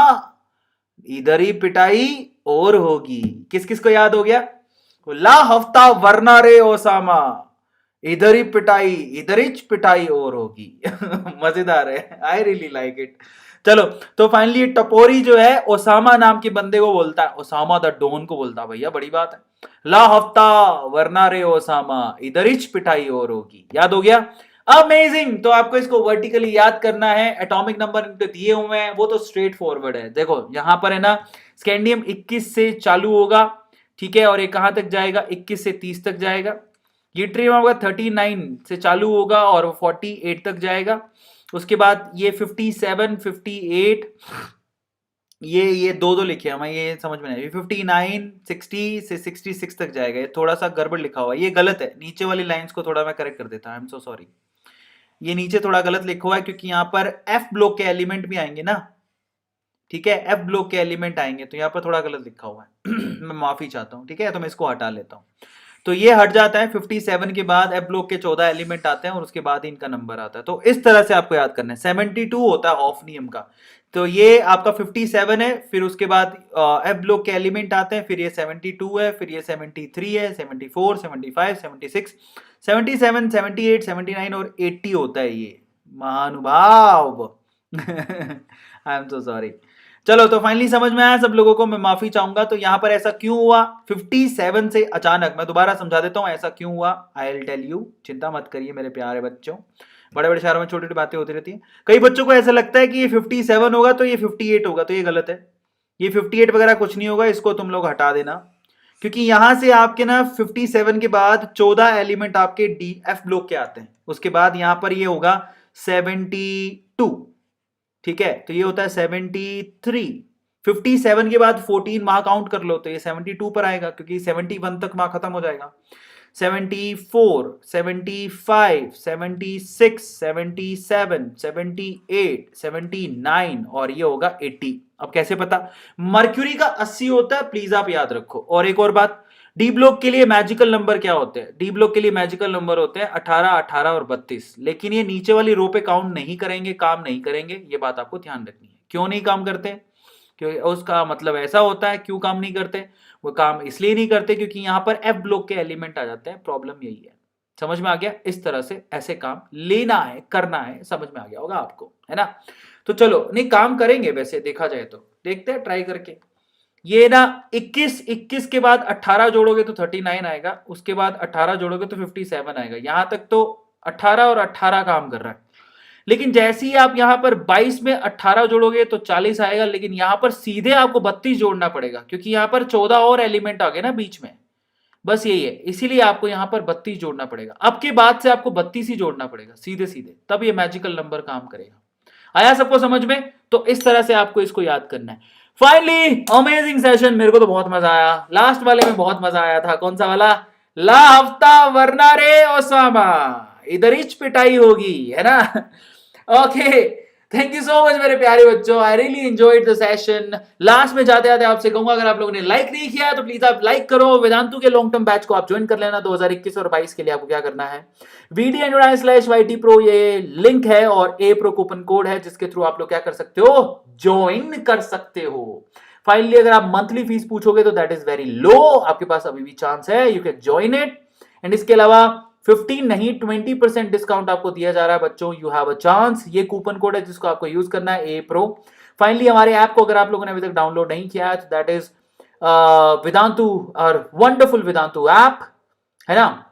इधर ही पिटाई और होगी। किस किस को याद हो गया? ला हफ्ता वरना रे ओसामा इधर ही पिटाई, इधर ही पिटाई और होगी। मजेदार है, आई रियली लाइक इट। चलो, तो फाइनली टपोरी जो है ओसामा नाम के बंदे को बोलता है, ओसामा द डॉन को बोलता है, भैया बड़ी बात है। ला हफ्ता वरना रे ओसामा इधर ही पिटाई और होगी। याद हो गया? अमेजिंग। तो आपको इसको वर्टिकली याद करना है, एटॉमिक नंबर इनके दिए हुए हैं, वो तो स्ट्रेट फॉरवर्ड है। देखो यहां पर है ना, स्कैंडियम 21 से चालू होगा, ठीक है, और ये कहां तक जाएगा? 21 से 30 तक जाएगा। यूट्रियम आपका 39 से चालू होगा और 48 तक जाएगा। उसके बाद ये 57, 58, ये दो लिखे हमें, ये समझ में नहीं। 59, 60 से 66 तक जाएगा। ये थोड़ा सा गड़बड़ लिखा हुआ है, ये गलत है। नीचे वाली लाइंस को थोड़ा मैं करेक्ट कर देता हूं, आई एम सो सॉरी। ये नीचे थोड़ा गलत लिखा हुआ है क्योंकि यहाँ पर एफ ब्लॉक के एलिमेंट भी आएंगे ना, ठीक है, एफ ब्लॉक के एलिमेंट आएंगे, तो यहाँ पर थोड़ा गलत लिखा हुआ है। मैं माफी चाहता हूँ, ठीक है, तो मैं इसको हटा लेता हूँ। तो ये हट जाता है। 57 के बाद एफ ब्लॉक के 14 एलिमेंट आते हैं और उसके बाद इनका नंबर आता है। तो इस तरह से आपको याद करना है। 72 होता है हॉफनियम का, तो ये आपका 57 है, फिर उसके बाद एफ ब्लॉक के एलिमेंट आते हैं, फिर ये 72 है, फिर ये 73 है, 74, 75, 76, 77, 78, 79 और 80 होता है ये, महानुभाव। आई एम सो सॉरी। चलो, तो फाइनली समझ में आया सब लोगों को, मैं माफी चाहूंगा। तो यहां पर ऐसा क्यों हुआ 57 से अचानक? मैं दोबारा समझा देता हूं ऐसा क्यों हुआ। आई विल टेल यू, चिंता मत करिए मेरे प्यारे बच्चों। बड़े बड़े शहरों में छोटी छोटी बातें होती रहती हैं। कई बच्चों को ऐसा लगता है कि ये 57 होगा तो ये 58 होगा, तो ये गलत है। ये 58 वगैरह कुछ नहीं होगा, इसको तुम लोग हटा देना, क्योंकि यहां से आपके ना 57 के बाद 14 एलिमेंट आपके डी एफ ब्लॉक के आते हैं, उसके बाद यहां पर ये होगा 72, ठीक है, तो ये होता है 73, 57 के बाद 14 माह काउंट कर लो तो ये 72 पर आएगा, क्योंकि 71 तक माह खत्म हो जाएगा। 74, 75, 76, 77, 78, 79 और ये होगा 80। अब कैसे पता? मर्क्यूरी का 80 होता है, प्लीज आप याद रखो। और एक और बात, डी ब्लॉक के लिए मैजिकल नंबर क्या होते हैं? डी ब्लॉक के लिए मैजिकल नंबर होते हैं 18, 18 और 32। लेकिन ये नीचे वाली रो पे काउंट नहीं करेंगे, काम नहीं करेंगे, ये बात आपको ध्यान रखनी है। क्यों नहीं काम करते? क्योंकि उसका मतलब ऐसा होता है, क्यों काम नहीं करते? वो काम इसलिए नहीं करते क्योंकि यहां पर एफ ब्लॉक के एलिमेंट आ जाते हैं। प्रॉब्लम यही है। समझ में आ गया? इस तरह से ऐसे काम लेना है, करना है, समझ में आ गया होगा आपको, है ना? तो चलो, नहीं काम करेंगे वैसे देखा जाए तो, देखते हैं ट्राई करके। ये ना 21 के बाद 18 जोड़ोगे तो 39 आएगा, उसके बाद 18 जोड़ोगे तो 57 आएगा। यहां तक तो 18 और 18 काम कर रहा है। लेकिन जैसे ही आप यहां पर 22 में 18 जोड़ोगे तो 40 आएगा, लेकिन यहां पर सीधे आपको 32 जोड़ना पड़ेगा, क्योंकि यहां पर 14 और एलिमेंट आ गए ना बीच में। बस यही है, इसीलिए आपको यहां पर 32 जोड़ना पड़ेगा। अब के बाद से आपको 32 ही जोड़ना पड़ेगा सीधे सीधे, तब ये मैजिकल नंबर काम करेगा। आया सबको समझ में? तो इस तरह से आपको इसको याद करना है। फाइनली अमेजिंग सेशन, मेरे को तो बहुत मजा आया। लास्ट वाले में बहुत मजा आया था। कौन सा वाला? ला हफ्ता वरना रे ओसामा, इधर ही पिटाई होगी, है ना? Okay, thank you so much मेरे प्यारे बच्चों, I really enjoyed the session. Last में जाते जाते आपसे कहूंगा, अगर आप लोगों ने लाइक नहीं किया तो प्लीज आप लाइक करो। वेदांतु के लॉन्ग टर्म बैच को आप ज्वाइन कर लेना 2021 और 22 के लिए। आपको क्या करना है, VD/YT Pro ये लिंक है और A Pro कूपन कोड है, जिसके थ्रू आप लोग क्या कर सकते हो, ज्वाइन कर सकते हो। फाइनली अगर आप मंथली फीस पूछोगे तो दैट इज वेरी लो, आपके पास अभी भी चांस है, you can join it. And इसके अलावा 15 नहीं 20% डिस्काउंट आपको दिया जा रहा है बच्चों, यू हैव अ चांस। ये कूपन कोड है जिसको आपको यूज करना है, A Pro। फाइनली हमारे ऐप को अगर आप लोगों ने अभी तक डाउनलोड नहीं किया है तो दैट इज वेदांतु और वंडरफुल वेदांतु ऐप, है ना?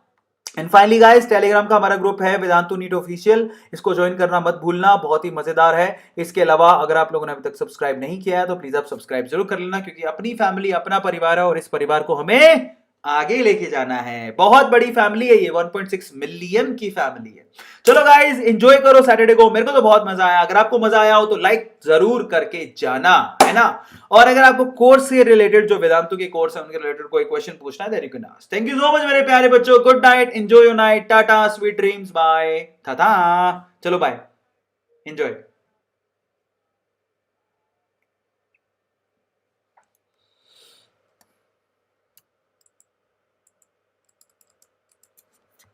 एंड फाइनली गाइस, टेलीग्राम का हमारा ग्रुप है वेदांतु नीट ऑफिशियल, इसको ज्वाइन करना मत भूलना, बहुत ही मजेदार है। इसके अलावा अगर आप लोगों ने अभी तक सब्सक्राइब नहीं किया है तो प्लीज आप सब्सक्राइब जरूर कर लेना, क्योंकि अपनी फैमिली अपना परिवार है और इस परिवार को हमें आगे लेके जाना है। बहुत बड़ी फैमिली है ये, 1.6 मिलियन की फैमिली है। चलो गाइस, एंजॉय करो सैटरडे को। मेरे को तो बहुत मजा आया। अगर आपको मजा आया हो तो लाइक जरूर करके जाना, है ना? और अगर आपको कोर्स से रिलेटेड, जो वेदांतु के कोर्स है उनके रिलेटेड कोई क्वेश्चन पूछना है, then you can ask. Thank you so much मेरे प्यारे बच्चों। Good night, enjoy your night, tata, sweet dreams, bye, था। चलो बाय, एंजॉय।